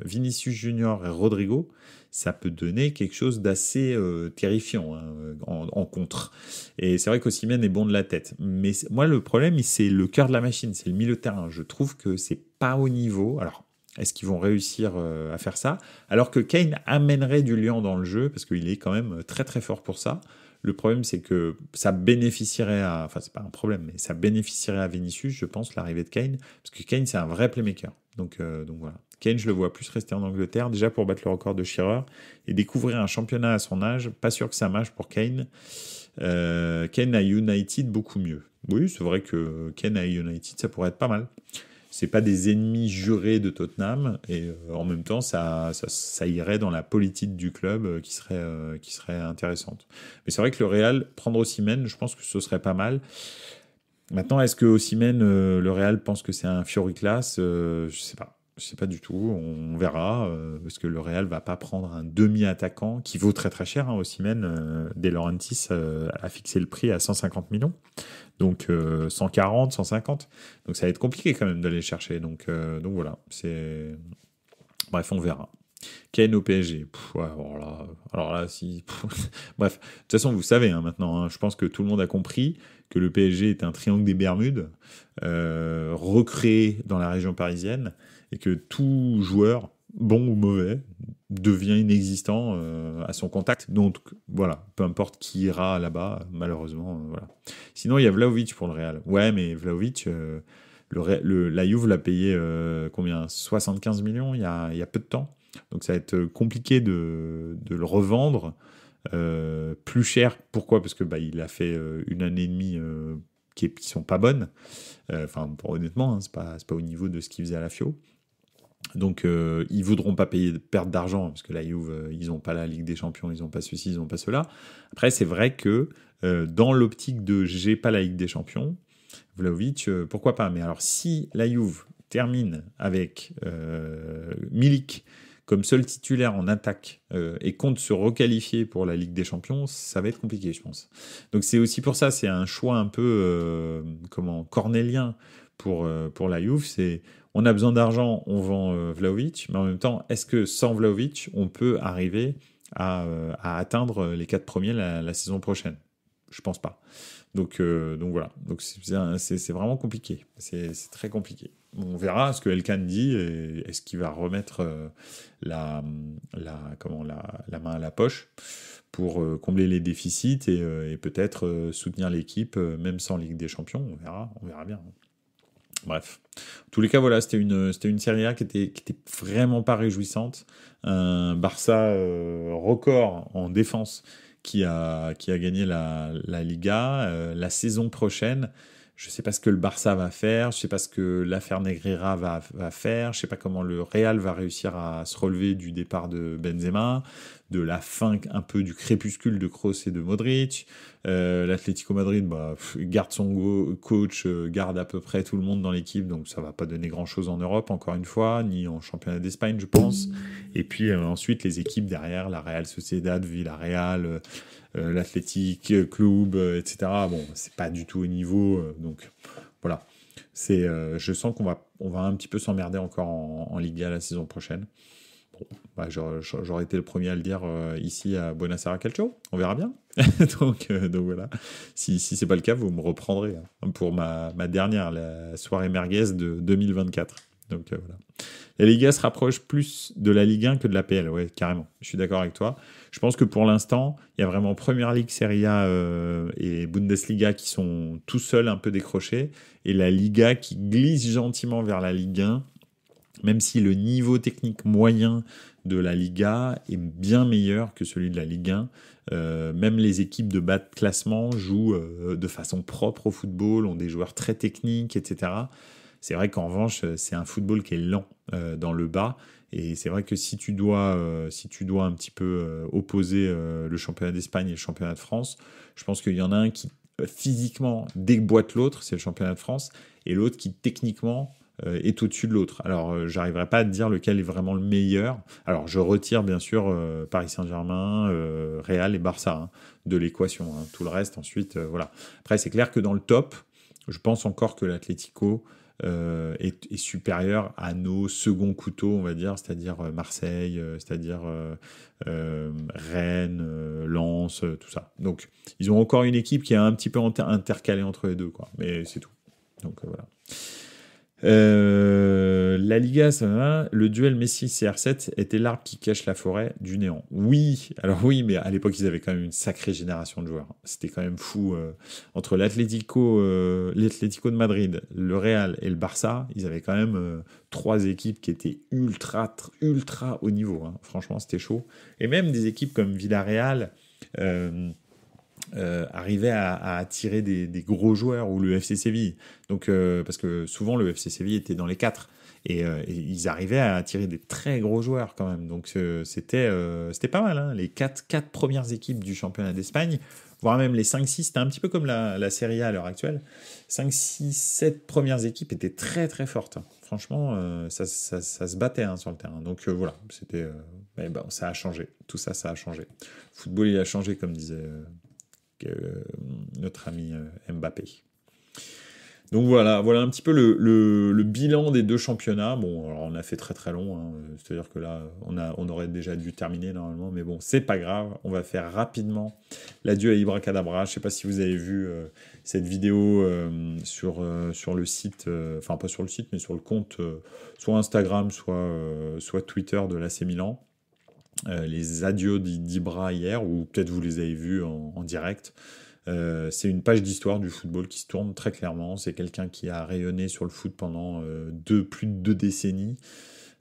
Vinicius Junior et Rodrigo, ça peut donner quelque chose d'assez terrifiant en contre. Et c'est vrai qu'Osimhen est bon de la tête. Mais moi, le problème, c'est le cœur de la machine, c'est le milieu de terrain. Je trouve que c'est pas au niveau. Alors, est-ce qu'ils vont réussir à faire ça? Alors que Kane amènerait du liant dans le jeu, parce qu'il est quand même très très fort pour ça. Le problème, c'est que ça bénéficierait à... Enfin, c'est pas un problème, mais ça bénéficierait à Vinicius, je pense, l'arrivée de Kane. Parce que Kane, c'est un vrai playmaker. Donc voilà. Kane, je le vois plus rester en Angleterre, déjà pour battre le record de Shearer, et découvrir un championnat à son âge. Pas sûr que ça marche pour Kane. Kane à United, beaucoup mieux. Oui, c'est vrai que Kane à United, ça pourrait être pas mal. C'est pas des ennemis jurés de Tottenham, et en même temps, ça irait dans la politique du club qui serait intéressante. Mais c'est vrai que le Real, prendre Osimhen, je pense que ce serait pas mal. Maintenant, est-ce que Osimhen, le Real pense que c'est un fioriclas? Je sais pas. Je sais pas du tout, on verra, parce que le Real va pas prendre un demi-attaquant qui vaut très très cher. Osimhen, De Laurentiis a fixé le prix à 150 millions, donc 140, 150. Donc ça va être compliqué quand même d'aller chercher. Donc voilà, bref, on verra. Kane au PSG. Ouais, alors là, si. Bref, de toute façon, vous savez maintenant, je pense que tout le monde a compris que le PSG est un triangle des Bermudes, recréé dans la région parisienne, et que tout joueur, bon ou mauvais, devient inexistant à son contact. Donc voilà, peu importe qui ira là-bas, malheureusement, voilà. Sinon, il y a Vlahovic pour le Real. Ouais, mais Vlahovic, la Juve l'a payé combien? 75 millions il y a peu de temps. Donc ça va être compliqué de le revendre plus cher. Pourquoi? Parce que il a fait une année et demie qui sont pas bonnes. Honnêtement, c'est pas au niveau de ce qu'il faisait à la Fio. Donc ils voudront pas perdre d'argent parce que la Juve, ils ont pas la Ligue des Champions, ils ont pas ceci, ils ont pas cela. Après, c'est vrai que dans l'optique de j'ai pas la Ligue des Champions, Vlahovic, pourquoi pas? Mais alors si la Juve termine avec Milik comme seul titulaire en attaque et compte se requalifier pour la Ligue des Champions, ça va être compliqué, je pense. Donc c'est aussi pour ça, c'est un choix un peu cornélien pour la Juve. C'est on a besoin d'argent, on vend Vlahovic, mais en même temps, est-ce que sans Vlahovic, on peut arriver à atteindre les 4 premiers la saison prochaine? Je pense pas. Donc voilà. Donc c'est vraiment compliqué. C'est très compliqué. On verra ce que Elkan dit et est-ce qu'il va remettre la main à la poche pour combler les déficits et peut-être soutenir l'équipe même sans Ligue des Champions. On verra bien. Bref. En tous les cas, voilà, c'était une Serie A qui était vraiment pas réjouissante. Un Barça record en défense qui a gagné la Liga. La saison prochaine, je ne sais pas ce que le Barça va faire, je ne sais pas ce que l'affaire Negreira va faire, je ne sais pas comment le Real va réussir à se relever du départ de Benzema, de la fin un peu du crépuscule de Kroos et de Modric. L'Atlético Madrid garde son coach, garde à peu près tout le monde dans l'équipe, donc ça va pas donner grand-chose en Europe, encore une fois, ni en championnat d'Espagne, je pense. Et puis ensuite, les équipes derrière, la Real Sociedad, Villarreal, l'Athletic Club, etc. Bon, c'est pas du tout au niveau, donc voilà. Je sens qu'on va un petit peu s'emmerder encore en Liga la saison prochaine. J'aurais été le premier à le dire ici à Buonasera Calcio. On verra bien. donc voilà. Si c'est pas le cas, vous me reprendrez pour ma dernière, la soirée merguez de 2024. Donc voilà. La Liga se rapproche plus de la Ligue 1 que de la PL, ouais, carrément. Je suis d'accord avec toi. Je pense que pour l'instant, il y a vraiment Premier League, Serie A et Bundesliga qui sont tout seuls un peu décrochés, et la Liga qui glisse gentiment vers la Ligue 1, même si le niveau technique moyen de la Liga est bien meilleur que celui de la Ligue 1. Même les équipes de bas de classement jouent de façon propre au football, ont des joueurs très techniques, etc. C'est vrai qu'en revanche, c'est un football qui est lent dans le bas. Et c'est vrai que si tu dois un petit peu opposer le championnat d'Espagne et le championnat de France, je pense qu'il y en a un qui physiquement déboîte l'autre, c'est le championnat de France, et l'autre qui techniquement est au-dessus de l'autre. Alors, j'arriverai pas à te dire lequel est vraiment le meilleur. Alors, je retire bien sûr Paris Saint-Germain, Real et Barça de l'équation. Tout le reste, ensuite, voilà. Après, c'est clair que dans le top, je pense encore que l'Atlético est supérieur à nos seconds couteaux, on va dire, c'est-à-dire Marseille, c'est-à-dire Rennes, Lens, tout ça. Donc, ils ont encore une équipe qui est un petit peu intercalée entre les deux, quoi. Mais c'est tout. Donc, voilà. La Liga, ça va. Le duel Messi-CR7 était l'arbre qui cache la forêt du néant. Oui, alors oui, mais à l'époque, ils avaient quand même une sacrée génération de joueurs. C'était quand même fou. Entre l'Atlético de Madrid, le Real et le Barça, ils avaient quand même 3 équipes qui étaient ultra haut niveau. Hein. Franchement, c'était chaud. Et même des équipes comme Villarreal arrivait à attirer des gros joueurs, ou le FC Séville. Donc, parce que souvent le FC Séville était dans les 4 et ils arrivaient à attirer des très gros joueurs quand même. Donc c'était pas mal. Hein. Les 4 premières équipes du championnat d'Espagne, voire même les 5-6, c'était un petit peu comme la Serie A à l'heure actuelle. 5, 6, 7 premières équipes étaient très très fortes. Hein. Franchement, ça se battait hein, sur le terrain. Donc voilà, c'était, mais bon, ça a changé. Tout ça a changé. Le football, il a changé, comme disait notre ami Mbappé. Donc voilà un petit peu le bilan des 2 championnats. Bon, alors on a fait très très long, hein, c'est-à-dire que là, on aurait déjà dû terminer normalement, mais bon, c'est pas grave, on va faire rapidement l'adieu à Ibracadabra. Je sais pas si vous avez vu cette vidéo sur le site, enfin pas sur le site, mais sur le compte, soit Instagram, soit Twitter de l'AC Milan. Les adieux d'Ibra hier, ou peut-être vous les avez vus en direct. C'est une page d'histoire du football qui se tourne très clairement. C'est quelqu'un qui a rayonné sur le foot pendant plus de 2 décennies.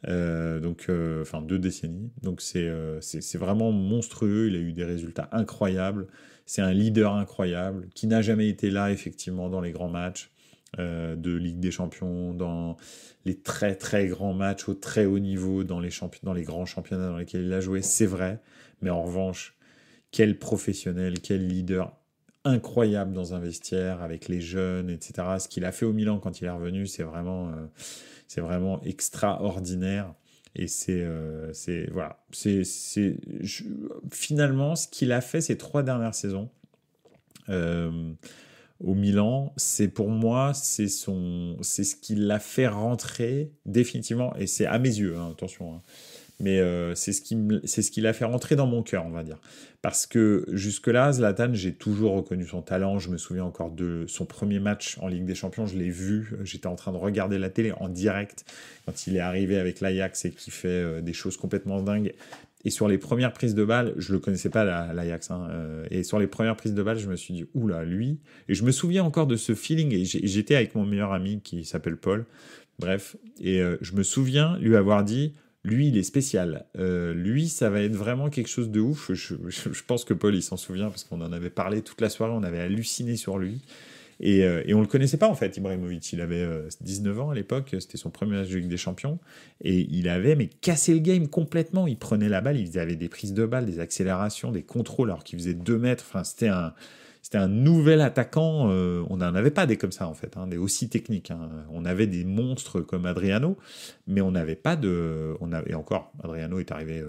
Enfin 2 décennies. Donc c'est vraiment monstrueux. Il a eu des résultats incroyables. C'est un leader incroyable qui n'a jamais été là effectivement dans les grands matchs de Ligue des Champions, dans les très très grands matchs au très haut niveau, dans les grands championnats dans lesquels il a joué, c'est vrai. Mais en revanche, quel professionnel, quel leader incroyable dans un vestiaire avec les jeunes, etc. Ce qu'il a fait au Milan quand il est revenu, c'est vraiment extraordinaire. Et voilà. Finalement, ce qu'il a fait ces 3 dernières saisons au Milan, c'est pour moi, c'est ce qui l'a fait rentrer définitivement, et c'est à mes yeux, hein, attention, hein, mais c'est ce qui l'a fait rentrer dans mon cœur, on va dire. Parce que jusque-là, Zlatan, j'ai toujours reconnu son talent. Je me souviens encore de son premier match en Ligue des Champions, je l'ai vu, j'étais en train de regarder la télé en direct quand il est arrivé avec l'Ajax et qu'il fait des choses complètement dingues. Et sur les premières prises de balles, je le connaissais pas l'Ajax, hein, et sur les premières prises de balles, je me suis dit oula, lui. Et je me souviens encore de ce feeling. Et j'étais avec mon meilleur ami qui s'appelle Paul. Bref, et je me souviens lui avoir dit, lui, il est spécial. Lui, ça va être vraiment quelque chose de ouf. Je pense que Paul, il s'en souvient parce qu'on en avait parlé toute la soirée. On avait halluciné sur lui. Et on le connaissait pas en fait, Ibrahimovic. Il avait 19 ans à l'époque, c'était son premier match de Ligue des Champions, et il avait cassé le game complètement. Il prenait la balle, il avait des prises de balle, des accélérations, des contrôles alors qu'il faisait 2 mètres. Enfin, c'était un nouvel attaquant. On n'en avait pas des comme ça en fait, hein, des aussi techniques. Hein. On avait des monstres comme Adriano, mais on n'avait pas de. Et encore, Adriano est arrivé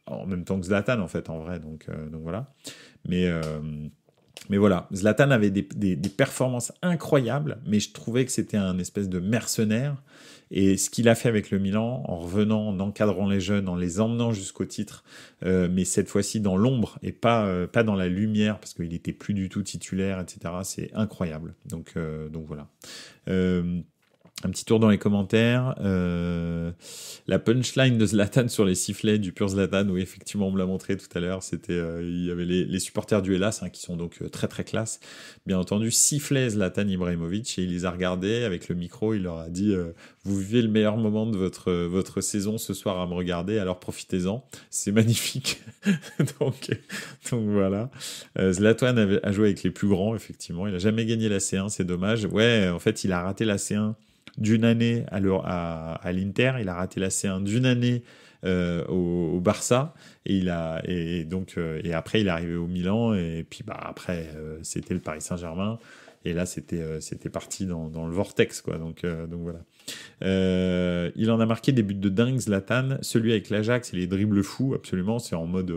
en même temps que Zlatan en fait, en vrai. Donc voilà. Mais voilà, Zlatan avait des performances incroyables, mais je trouvais que c'était un espèce de mercenaire. Et ce qu'il a fait avec le Milan, en revenant, en encadrant les jeunes, en les emmenant jusqu'au titre, mais cette fois-ci dans l'ombre et pas dans la lumière, parce qu'il n'était plus du tout titulaire, etc. C'est incroyable. Donc voilà. Un petit tour dans les commentaires. La punchline de Zlatan sur les sifflets du pur Zlatan, oui, effectivement, on me l'a montré tout à l'heure. C'était, il y avait les supporters du Hellas, hein, qui sont donc très très classe. Bien entendu, sifflait Zlatan Ibrahimovic et il les a regardés avec le micro. Il leur a dit vous vivez le meilleur moment de votre saison ce soir à me regarder, alors profitez-en. C'est magnifique. donc voilà. Zlatan a joué avec les plus grands, effectivement. Il n'a jamais gagné la C1, c'est dommage. Ouais, en fait, il a raté la C1 d'une année à l'Inter, il a raté la C1 d'une année au Barça, et après il est arrivé au Milan, et puis après c'était le Paris Saint-Germain, et là c'était parti dans le vortex, quoi. Donc voilà. Il en a marqué des buts de dingue, Zlatan. Celui avec l'Ajax et les dribbles fous, absolument, c'est en mode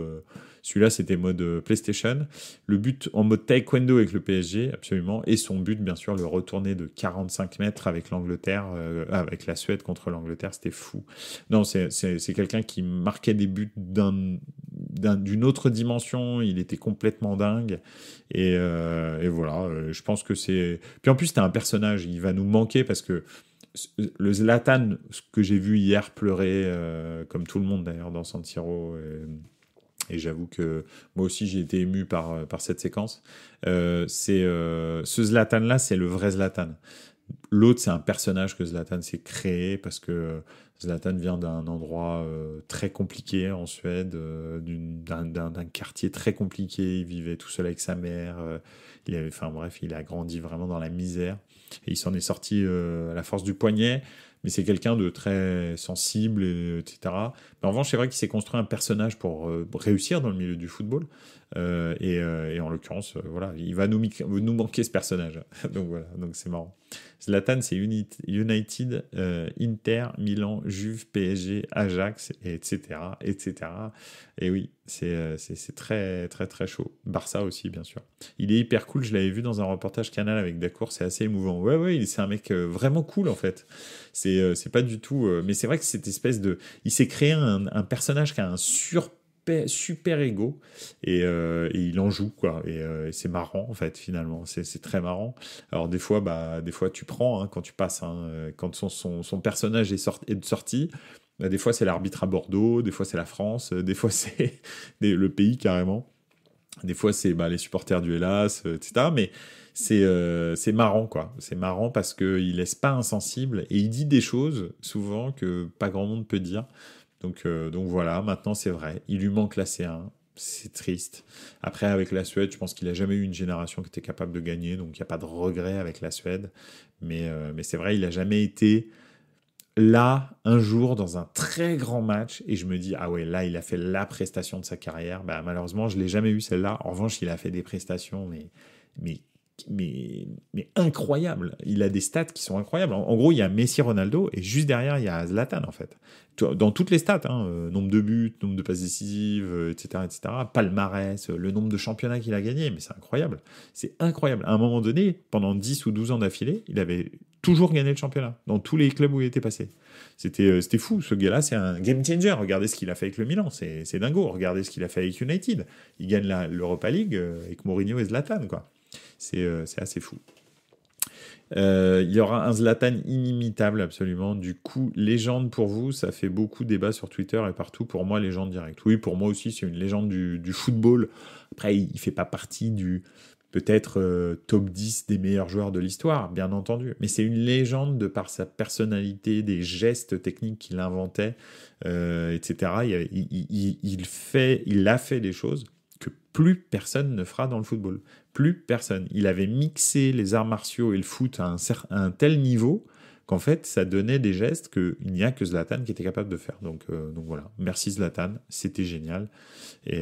Celui-là, c'était mode PlayStation. Le but en mode taekwondo avec le PSG, absolument. Et son but, bien sûr, le retourner de 45 mètres avec l'Angleterre, avec la Suède contre l'Angleterre, c'était fou. Non, c'est quelqu'un qui marquait des buts d'une autre dimension. Il était complètement dingue. Et voilà, je pense que c'est... Puis en plus, c'était un personnage. Il va nous manquer parce que le Zlatan, ce que j'ai vu hier pleurer, comme tout le monde d'ailleurs dans San Siro, et j'avoue que moi aussi j'ai été ému par cette séquence. Ce Zlatan-là, c'est le vrai Zlatan. L'autre, c'est un personnage que Zlatan s'est créé parce que Zlatan vient d'un endroit très compliqué en Suède, d'un quartier très compliqué. Il vivait tout seul avec sa mère. Enfin bref, il a grandi vraiment dans la misère. Et il s'en est sorti à la force du poignet. Mais c'est quelqu'un de très sensible, etc. Mais en revanche, c'est vrai qu'il s'est construit un personnage pour réussir dans le milieu du football. Et en l'occurrence, voilà, il va nous manquer ce personnage. Donc voilà, donc c'est marrant. Zlatan, c'est United, Inter, Milan, Juve, PSG, Ajax, etc., etc. Et oui, c'est très, très, très chaud. Barça aussi, bien sûr. Il est hyper cool, je l'avais vu dans un reportage Canal avec Dacour, c'est assez émouvant. Ouais, c'est un mec vraiment cool, en fait. C'est pas du tout... mais c'est vrai que cette espèce de... Il s'est créé un personnage qui a un super ego et il en joue quoi et c'est marrant en fait finalement c'est très marrant. Alors des fois tu prends quand tu passes quand son personnage est sorti, des fois c'est l'arbitre à Bordeaux, des fois c'est la France, des fois c'est le pays carrément, des fois c'est les supporters du Hellas, etc. Mais c'est marrant quoi, c'est marrant parce que il laisse pas insensible et il dit des choses souvent que pas grand monde peut dire. Donc voilà, maintenant c'est vrai, il lui manque la C1, c'est triste. Après avec la Suède, je pense qu'il n'a jamais eu une génération qui était capable de gagner, donc il n'y a pas de regret avec la Suède. Mais c'est vrai, il n'a jamais été là un jour dans un très grand match et je me dis ah ouais, là il a fait la prestation de sa carrière. Malheureusement je l'ai jamais eu celle-là. En revanche il a fait des prestations mais mais incroyable. Il a des stats qui sont incroyables. En gros, il y a Messi, Ronaldo, et juste derrière, il y a Zlatan, en fait. Dans toutes les stats, nombre de buts, nombre de passes décisives, etc., etc., palmarès, le nombre de championnats qu'il a gagné, mais c'est incroyable. C'est incroyable. À un moment donné, pendant 10 ou 12 ans d'affilée, il avait toujours gagné le championnat, dans tous les clubs où il était passé. C'était fou. Ce gars-là, c'est un game changer. Regardez ce qu'il a fait avec le Milan, c'est dingo. Regardez ce qu'il a fait avec United. Il gagne l'Europa League avec Mourinho et Zlatan, quoi. C'est assez fou. Il y aura un Zlatan inimitable, absolument. Du coup, légende pour vous, ça fait beaucoup débat sur Twitter et partout. Pour moi, légende directe. Oui, pour moi aussi, c'est une légende du football. Après, il ne fait pas partie du peut-être top 10 des meilleurs joueurs de l'histoire, bien entendu. Mais c'est une légende de par sa personnalité, des gestes techniques qu'il inventait, etc. Il a fait des choses que plus personne ne fera dans le football. Plus personne. Il avait mixé les arts martiaux et le foot à un tel niveau qu'en fait, ça donnait des gestes qu'il n'y a que Zlatan qui était capable de faire. Donc voilà. Merci Zlatan, c'était génial. Et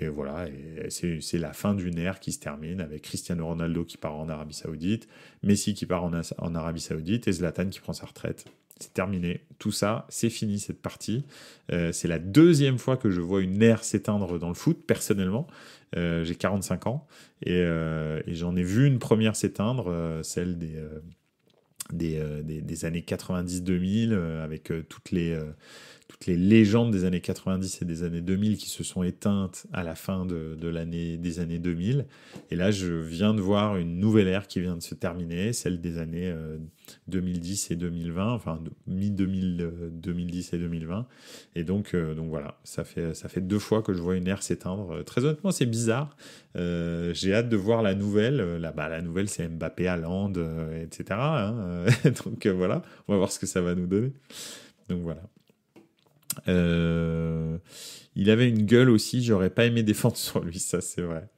voilà, et c'est la fin d'une ère qui se termine avec Cristiano Ronaldo qui part en Arabie Saoudite, Messi qui part en Arabie Saoudite et Zlatan qui prend sa retraite. C'est terminé. Tout ça, c'est fini cette partie. C'est la deuxième fois que je vois une ère s'éteindre dans le foot, personnellement. J'ai 45 ans et j'en ai vu une première s'éteindre, celle des années 90-2000, avec toutes les légendes des années 90 et des années 2000 qui se sont éteintes à la fin des années 2000. Et là, je viens de voir une nouvelle ère qui vient de se terminer, celle des années 2010 et 2020, enfin mi-2010 et 2020. Et donc voilà, ça fait 2 fois que je vois une ère s'éteindre. Très honnêtement, c'est bizarre. J'ai hâte de voir la nouvelle. La nouvelle, c'est Mbappé, Haaland, etc. Donc voilà, on va voir ce que ça va nous donner. Donc voilà. Il avait une gueule aussi, j'aurais pas aimé défendre sur lui, ça c'est vrai.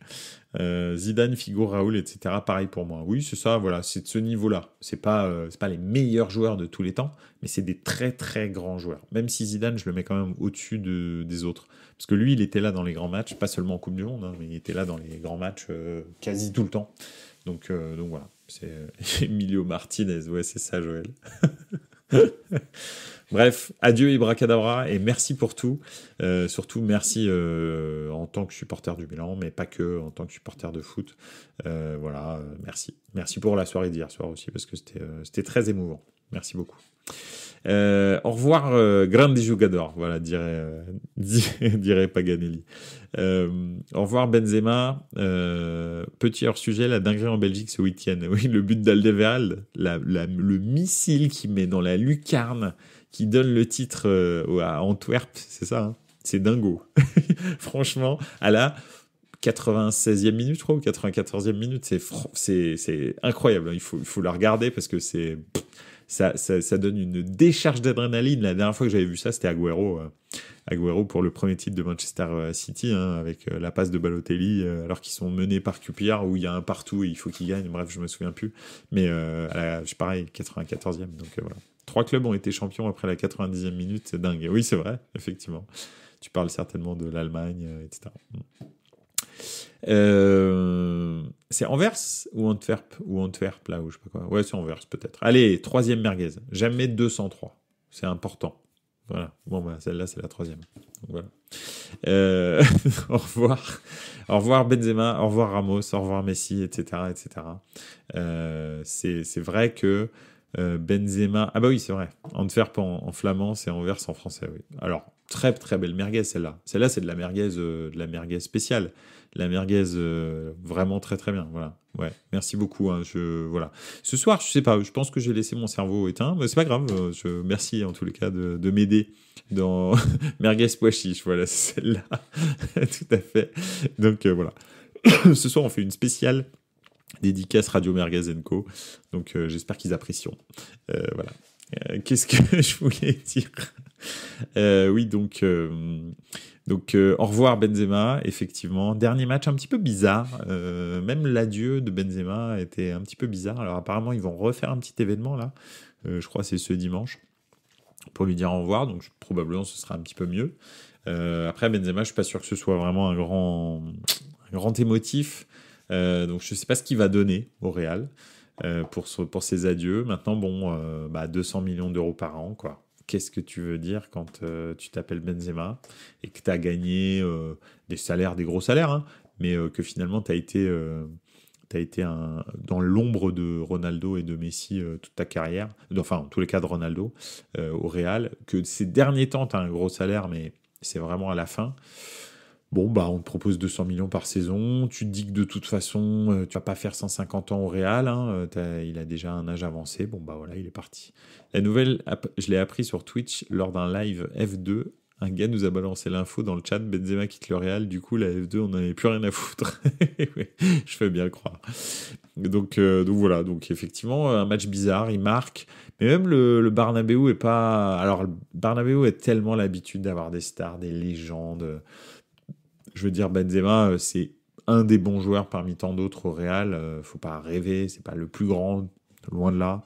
Zidane, Figo, Raoul, etc. Pareil pour moi. Oui, c'est ça, voilà, c'est de ce niveau-là. C'est pas les meilleurs joueurs de tous les temps, mais c'est des très très grands joueurs. Même si Zidane, je le mets quand même au-dessus des autres. Parce que lui, il était là dans les grands matchs, pas seulement en Coupe du Monde, mais il était là dans les grands matchs quasi tout le temps. Donc voilà, c'est Emilio Martinez, ouais, c'est ça, Joël. Bref, adieu Ibracadabra et merci pour tout. Surtout merci en tant que supporter du Milan, mais pas que en tant que supporter de foot. Voilà, merci. Merci pour la soirée d'hier soir aussi, parce que c'était très émouvant. Merci beaucoup. Au revoir, grande jugador, voilà, dirait Paganelli. Au revoir Benzema. Petit hors-sujet, la dinguerie en Belgique ce week-end. Oui, le but d'Alderweireld, le missile qu'il met dans la lucarne, qui donne le titre à Antwerp, c'est ça, hein, c'est dingo. Franchement, à la 96e minute, je crois, ou 94e minute, c'est incroyable. Il faut la regarder parce que ça donne une décharge d'adrénaline. La dernière fois que j'avais vu ça, c'était Agüero pour le premier titre de Manchester City, hein, avec la passe de Balotelli, alors qu'ils sont menés par QPR, où il y a un partout et il faut qu'ils gagnent. Bref, je me souviens plus. Mais pareil, 94e. Donc voilà. 3 clubs ont été champions après la 90e minute, c'est dingue. Oui, c'est vrai, effectivement. Tu parles certainement de l'Allemagne, etc. C'est Anvers ou Antwerp là, ou je sais pas quoi. Ouais, c'est Anvers peut-être. Allez, 3e merguez. Jamais 203. C'est important. Voilà. Bon, bah, celle-là, c'est la 3e. Donc, voilà. Au revoir Benzema, au revoir Ramos, au revoir Messi, etc., etc. C'est vrai que Benzema... Ah bah oui, c'est vrai. Antwerp en flamand, c'est Anvers en français, oui. Alors, très, très belle merguez, celle-là. Celle-là, c'est de la merguez spéciale. La merguez vraiment très très bien, voilà. Ouais, merci beaucoup. Hein, voilà. Ce soir, je sais pas, je pense que j'ai laissé mon cerveau éteint, mais c'est pas grave. Merci en tous les cas de m'aider dans merguez pois chiche. Voilà, c'est celle-là, tout à fait. Donc voilà. Ce soir, on fait une spéciale dédicace Radio Merguez & Co. Donc j'espère qu'ils apprécieront. Voilà. Qu'est-ce que je voulais dire oui, donc au revoir Benzema, effectivement. Dernier match un petit peu bizarre. Même l'adieu de Benzema était un petit peu bizarre. Alors apparemment, ils vont refaire un petit événement là. Je crois que c'est ce dimanche pour lui dire au revoir. Donc probablement, ce sera un petit peu mieux. Après, Benzema, je suis pas sûr que ce soit vraiment un grand émotif. Donc je sais pas ce qu'il va donner au Real pour ses adieux. Maintenant, bon, 200 millions d'euros par an, quoi. Qu'est-ce que tu veux dire quand tu t'appelles Benzema et que tu as gagné des gros salaires, hein, mais que finalement tu as été dans l'ombre de Ronaldo et de Messi toute ta carrière, enfin en tous les cas de Ronaldo au Real, que ces derniers temps tu as un gros salaire, mais c'est vraiment à la fin. Bon, on te propose 200 millions par saison. Tu te dis que de toute façon, tu vas pas faire 150 ans au Real. Hein, il a déjà un âge avancé. Bon, voilà, il est parti. La nouvelle, je l'ai appris sur Twitch lors d'un live F2. Un gars nous a balancé l'info dans le chat. Benzema quitte le Real. Du coup, la F2, on n'en avait plus rien à foutre. Je fais bien le croire. Donc voilà. Donc effectivement, un match bizarre. Il marque. Mais même le Bernabéu est pas... Alors, le Bernabéu a tellement l'habitude d'avoir des stars, des légendes... Je veux dire, Benzema, c'est un des bons joueurs parmi tant d'autres au Real. Faut pas rêver, c'est pas le plus grand, loin de là.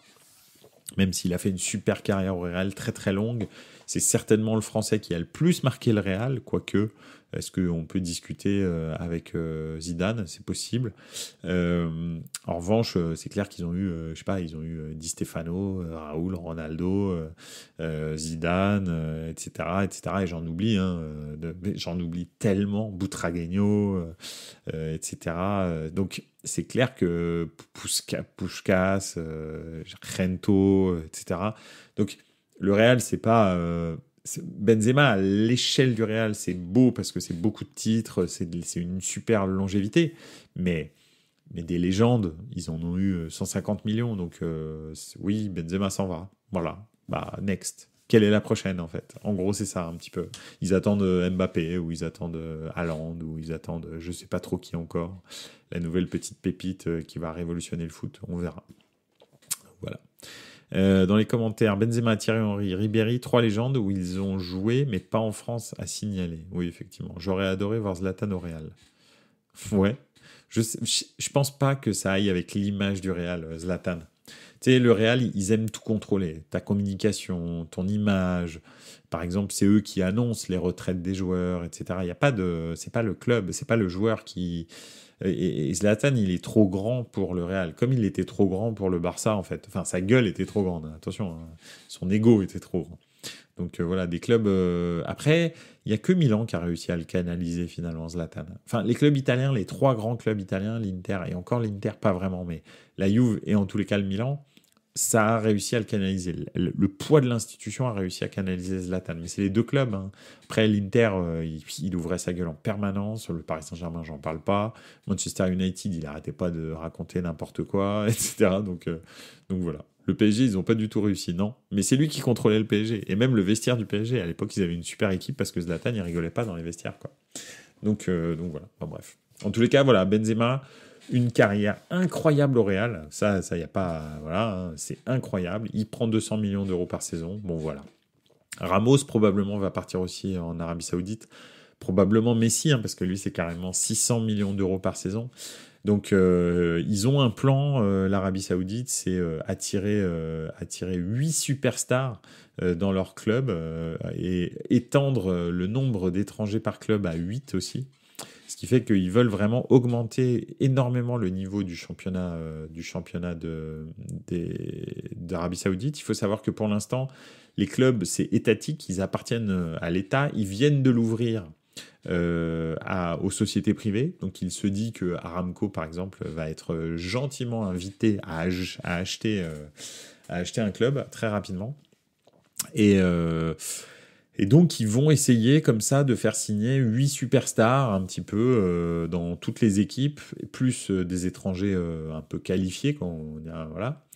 Même s'il a fait une super carrière au Real, très très longue. C'est certainement le Français qui a le plus marqué le Real, quoique, est-ce qu'on peut discuter avec Zidane? C'est possible. En revanche, c'est clair qu'ils ont eu, ils ont eu Di Stefano, Raoul, Ronaldo, Zidane, etc., etc. Et j'en oublie, j'en oublie tellement, Butragueño, etc. Donc, c'est clair que Puskás, Rento, etc. Donc, le Real, c'est pas... Benzema, à l'échelle du Real, c'est beau parce que c'est beaucoup de titres, c'est une super longévité, mais des légendes, ils en ont eu 150 millions, donc oui, Benzema s'en va. Voilà, next. Quelle est la prochaine, en fait? En gros, c'est ça, un petit peu. Ils attendent Mbappé, ou ils attendent Haaland, ou ils attendent je sais pas trop qui encore. La nouvelle petite pépite qui va révolutionner le foot, on verra. Voilà. Dans les commentaires, Benzema, Thierry Henry, Ribéry, 3 légendes où ils ont joué, mais pas en France, à signaler. Oui, effectivement. J'aurais adoré voir Zlatan au Real. Ouais. Je pense pas que ça aille avec l'image du Real, Zlatan. Tu sais, le Real, ils aiment tout contrôler. Ta communication, ton image. Par exemple, c'est eux qui annoncent les retraites des joueurs, etc. Il y a pas de, c'est pas le club, c'est pas le joueur qui. Et Zlatan, il est trop grand pour le Real, comme il était trop grand pour le Barça en fait. Enfin, sa gueule était trop grande. Attention, hein. Son ego était trop grand. Donc voilà, des clubs. Après, il y a que Milan qui a réussi à le canaliser finalement, Zlatan. Enfin, les clubs italiens, les 3 grands clubs italiens, l'Inter et encore l'Inter pas vraiment, mais la Juve et en tous les cas le Milan, ça a réussi à le canaliser. Le poids de l'institution a réussi à canaliser Zlatan. Mais c'est les 2 clubs, hein. Après, l'Inter, il ouvrait sa gueule en permanence. Le Paris Saint-Germain, j'en parle pas. Manchester United, il arrêtait pas de raconter n'importe quoi, etc. Donc voilà. Le PSG, ils n'ont pas du tout réussi, non. Mais c'est lui qui contrôlait le PSG. Et même le vestiaire du PSG. À l'époque, ils avaient une super équipe parce que Zlatan, il rigolait pas dans les vestiaires, quoi. Donc voilà. Enfin, bref. En tous les cas, voilà, Benzema, une carrière incroyable au Real. Ça, y a pas, voilà, hein, c'est incroyable. Il prend 200 millions d'euros par saison. Bon, voilà. Ramos, probablement, va partir aussi en Arabie Saoudite. Probablement Messi, hein, parce que lui, c'est carrément 600 millions d'euros par saison. Donc, ils ont un plan, l'Arabie Saoudite, c'est attirer 8 superstars dans leur club et étendre le nombre d'étrangers par club à 8 aussi. Ce qui fait qu'ils veulent vraiment augmenter énormément le niveau du championnat d'Arabie Saoudite. Il faut savoir que pour l'instant, les clubs, c'est étatique, ils appartiennent à l'État, ils viennent de l'ouvrir aux sociétés privées. Donc il se dit que Aramco, par exemple, va être gentiment invité à acheter un club très rapidement. Et donc, ils vont essayer comme ça de faire signer 8 superstars un petit peu dans toutes les équipes, plus des étrangers un peu qualifiés. Voilà.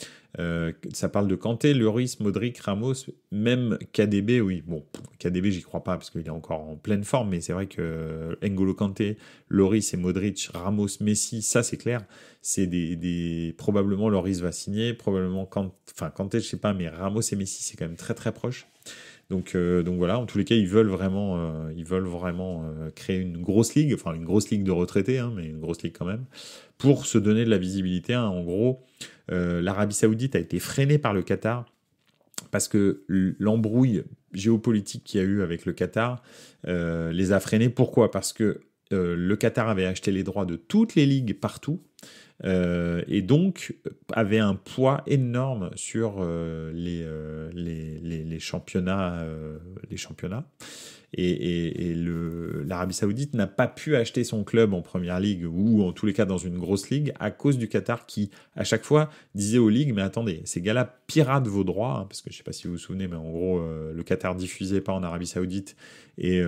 Ça parle de Kanté, Lloris, Modric, Ramos, même KDB, oui. Bon, KDB, j'y crois pas parce qu'il est encore en pleine forme, mais c'est vrai que N'Golo Kanté, Lloris et Modric, Ramos, Messi, ça c'est clair. C'est probablement Lloris va signer, probablement Kanté, je sais pas, mais Ramos et Messi, c'est quand même très très proche. Donc voilà, en tous les cas, ils veulent vraiment créer une grosse ligue de retraités, hein, mais une grosse ligue quand même, pour se donner de la visibilité, hein. En gros, l'Arabie Saoudite a été freinée par le Qatar parce que l'embrouille géopolitique qu'il y a eu avec le Qatar les a freinés. Pourquoi ? Parce que le Qatar avait acheté les droits de toutes les ligues partout. Et donc avait un poids énorme sur les championnats, et l'Arabie Saoudite n'a pas pu acheter son club en première ligue ou en tous les cas dans une grosse ligue à cause du Qatar qui à chaque fois disait aux ligues mais attendez, ces gars-là piratent vos droits, hein, parce que je sais pas si vous vous souvenez mais en gros le Qatar diffusait pas en Arabie Saoudite et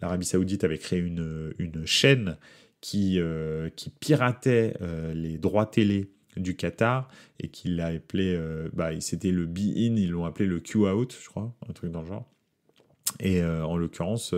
l'Arabie Saoudite avait créé une chaîne qui piratait les droits télé du Qatar et qui l'a appelé, c'était le be-in, ils l'ont appelé le Q-out, je crois, un truc dans le genre. Et en l'occurrence,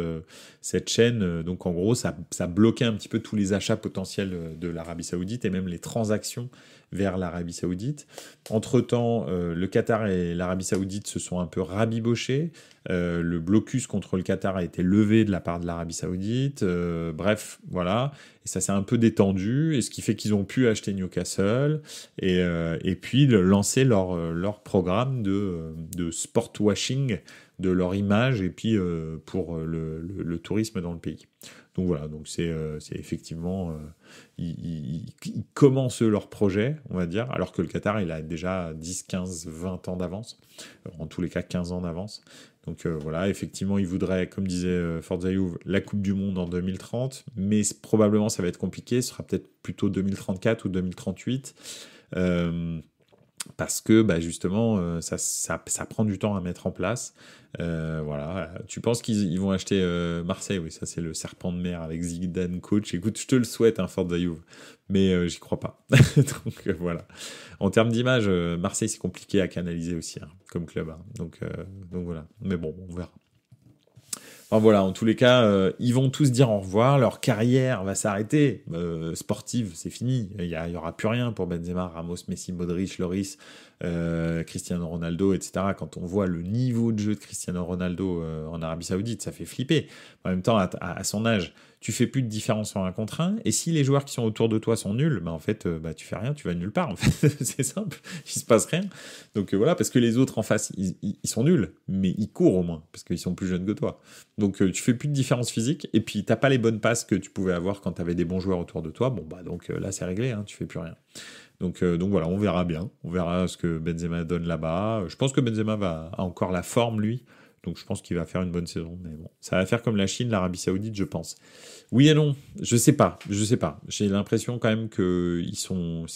cette chaîne, donc en gros, ça bloquait un petit peu tous les achats potentiels de l'Arabie Saoudite et même les transactions vers l'Arabie Saoudite. Entre-temps, le Qatar et l'Arabie Saoudite se sont un peu rabibochés. Le blocus contre le Qatar a été levé de la part de l'Arabie Saoudite. Bref, voilà. Et ça s'est un peu détendu, et ce qui fait qu'ils ont pu acheter Newcastle et puis lancer leur programme de sport washing de leur image et puis pour le tourisme dans le pays. Donc voilà, donc c'est effectivement ils commencent leur projet, on va dire, alors que le Qatar il a déjà 10, 15, 20 ans d'avance, en tous les cas 15 ans d'avance. Donc voilà, effectivement, ils voudraient, comme disait Forza Juve, la Coupe du Monde en 2030, mais probablement ça va être compliqué, ce sera peut-être plutôt 2034 ou 2038. Parce que justement ça prend du temps à mettre en place. Voilà. Tu penses qu'ils vont acheter Marseille? Oui, ça c'est le serpent de mer avec Zidane coach. Écoute, je te le souhaite, Forza Juve, mais j'y crois pas. Donc voilà. En termes d'image, Marseille c'est compliqué à canaliser aussi, hein, comme club, hein. Donc voilà. Mais bon, on verra. Enfin voilà, en tous les cas, ils vont tous dire au revoir, leur carrière va s'arrêter, sportive, c'est fini, il y aura plus rien pour Benzema, Ramos, Messi, Modric, Lloris, Cristiano Ronaldo, etc. Quand on voit le niveau de jeu de Cristiano Ronaldo en Arabie Saoudite, ça fait flipper. En même temps, à son âge, tu fais plus de différence en 1 contre 1, et si les joueurs qui sont autour de toi sont nuls, bah en fait, tu fais rien, tu vas nulle part, en fait. C'est simple, il se passe rien. Donc voilà, parce que les autres en face, ils sont nuls, mais ils courent au moins, parce qu'ils sont plus jeunes que toi. Donc tu fais plus de différence physique, et puis t'as pas les bonnes passes que tu pouvais avoir quand t'avais des bons joueurs autour de toi. Bon bah donc là c'est réglé, hein, tu fais plus rien. Donc voilà, on verra bien, on verra ce que Benzema donne là-bas. Je pense que Benzema a encore la forme lui. Donc je pense qu'il va faire une bonne saison, mais bon, ça va faire comme la Chine, l'Arabie Saoudite, je pense. Oui et non, je sais pas. J'ai l'impression quand même qu'ils sont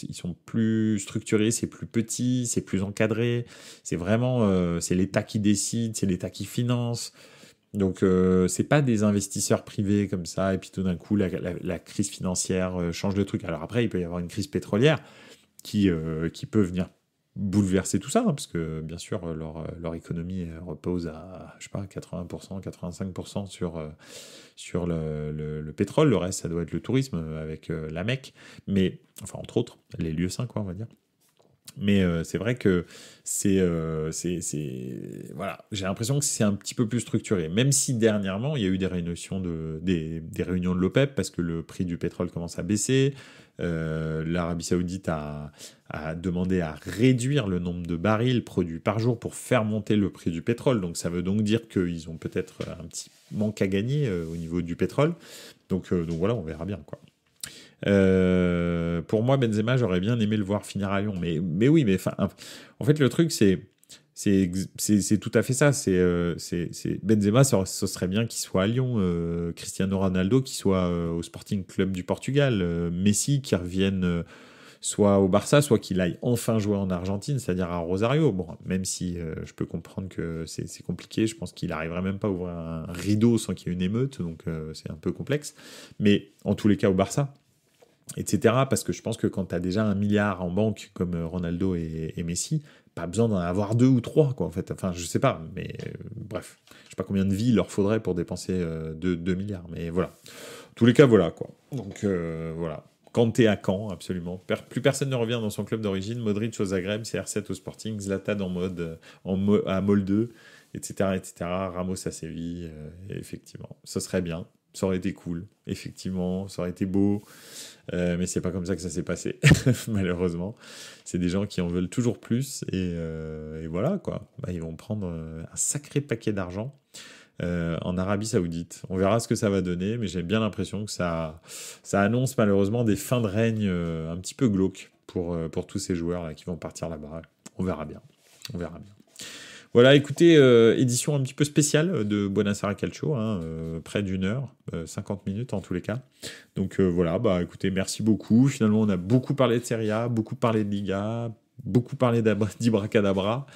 plus structurés, c'est plus petit, c'est plus encadré. C'est vraiment, c'est l'État qui décide, c'est l'État qui finance. Donc c'est pas des investisseurs privés comme ça, et puis tout d'un coup la crise financière change de truc. Alors après, il peut y avoir une crise pétrolière qui peut venir bouleverser tout ça, hein, parce que bien sûr leur économie repose à je sais pas 80%, 85% sur le pétrole. Le reste ça doit être le tourisme avec la Mecque, mais enfin entre autres les lieux saints quoi on va dire. Mais c'est vrai que voilà, j'ai l'impression que c'est un petit peu plus structuré, même si dernièrement il y a eu des réunions de l'OPEP parce que le prix du pétrole commence à baisser. L'Arabie Saoudite a demandé à réduire le nombre de barils produits par jour pour faire monter le prix du pétrole. Donc ça veut donc dire qu'ils ont peut-être un petit manque à gagner au niveau du pétrole. Donc voilà, on verra bien quoi. Pour moi, Benzema, j'aurais bien aimé le voir finir à Lyon. Mais oui, mais en fait, le truc, c'est tout à fait ça. Benzema, ce serait bien qu'il soit à Lyon. Cristiano Ronaldo, qu'il soit au Sporting Club du Portugal. Messi, qui revienne soit au Barça, soit qu'il aille enfin jouer en Argentine, c'est-à-dire à Rosario. Bon, même si je peux comprendre que c'est compliqué, je pense qu'il n'arriverait même pas à ouvrir un rideau sans qu'il y ait une émeute, donc c'est un peu complexe. Mais en tous les cas, au Barça, etc. Parce que je pense que quand tu as déjà 1 milliard en banque comme Ronaldo et Messi, pas besoin d'en avoir 2 ou 3, quoi, en fait. Enfin, je sais pas, mais bref. Je sais pas combien de vies il leur faudrait pour dépenser 2 milliards, mais voilà. En tous les cas, voilà, quoi. Donc, voilà. Kanté à Caen, absolument. Plus personne ne revient dans son club d'origine. Modric au Zagreb, CR7 au Sporting, Zlatan à Molde, etc., etc. Ramos à Séville, effectivement. Ce serait bien. Ça aurait été cool, effectivement. Ça aurait été beau. Mais c'est pas comme ça que ça s'est passé, malheureusement. C'est des gens qui en veulent toujours plus et voilà quoi. Bah, ils vont prendre un sacré paquet d'argent en Arabie Saoudite. On verra ce que ça va donner, mais j'ai bien l'impression que ça annonce malheureusement des fins de règne un petit peu glauques pour tous ces joueurs là qui vont partir là-bas. On verra bien. On verra bien. Voilà, écoutez, édition un petit peu spéciale de Buonasera Calcio, hein, près d'1 heure, 50 minutes en tous les cas. Donc voilà, bah écoutez, merci beaucoup. Finalement, on a beaucoup parlé de Serie A, beaucoup parlé de Liga, beaucoup parlé d'Ibracadabra.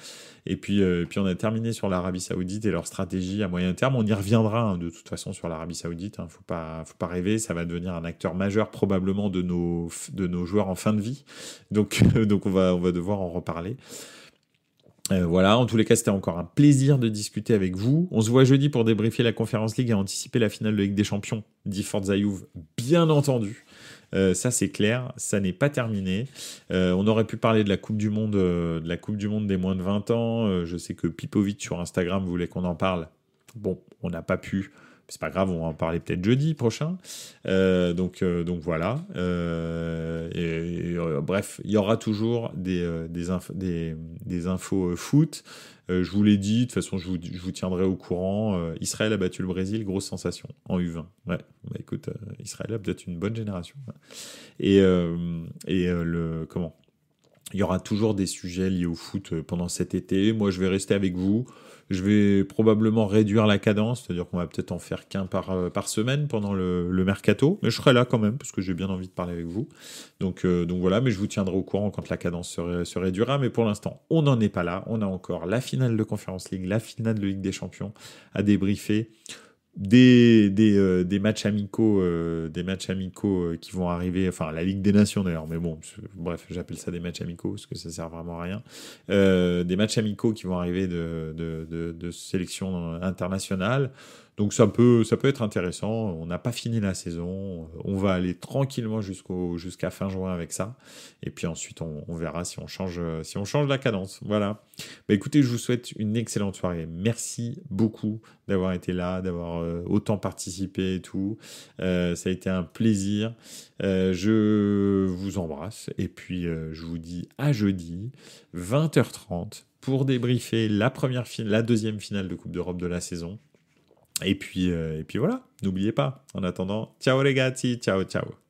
Et puis on a terminé sur l'Arabie Saoudite et leur stratégie à moyen terme. On y reviendra hein, de toute façon sur l'Arabie Saoudite. Hein, faut pas rêver, ça va devenir un acteur majeur probablement de nos joueurs en fin de vie. Donc on va devoir en reparler. Voilà, en tous les cas, c'était encore un plaisir de discuter avec vous. On se voit jeudi pour débriefer la Conference League et anticiper la finale de Ligue des Champions, dit Forza Juve, bien entendu. Ça c'est clair, ça n'est pas terminé. On aurait pu parler de la Coupe du Monde, des moins de 20 ans. Je sais que Pipovic sur Instagram voulait qu'on en parle. Bon, on n'a pas pu. C'est pas grave, on va en parler peut-être jeudi prochain. Donc voilà. Bref, il y aura toujours des infos foot. Je vous l'ai dit, de toute façon, je vous tiendrai au courant. Israël a battu le Brésil, grosse sensation en U20. Ouais, bah écoute, Israël a peut-être une bonne génération. Comment ? Il y aura toujours des sujets liés au foot pendant cet été. Moi, je vais rester avec vous. Je vais probablement réduire la cadence, c'est-à-dire qu'on va peut-être en faire qu'un par semaine pendant le mercato. Mais je serai là quand même, parce que j'ai bien envie de parler avec vous. Donc voilà, mais je vous tiendrai au courant quand la cadence se réduira. Mais pour l'instant, on n'en est pas là. On a encore la finale de Conference League, la finale de Ligue des Champions à débriefer. Des matchs amicaux qui vont arriver, enfin la Ligue des Nations d'ailleurs, mais bon, bref, j'appelle ça des matchs amicaux parce que ça sert vraiment à rien. Des matchs amicaux qui vont arriver de sélection internationale. Donc ça peut être intéressant. On n'a pas fini la saison. On va aller tranquillement jusqu'à fin juin avec ça. Et puis ensuite, on verra si on change la cadence. Voilà. Bah, écoutez, je vous souhaite une excellente soirée. Merci beaucoup d'avoir été là, d'avoir autant participé et tout. Ça a été un plaisir. Je vous embrasse. Et puis, je vous dis à jeudi, 20h30, pour débriefer la deuxième finale de Coupe d'Europe de la saison. Et puis voilà, n'oubliez pas. En attendant, ciao les gars, ciao, ciao.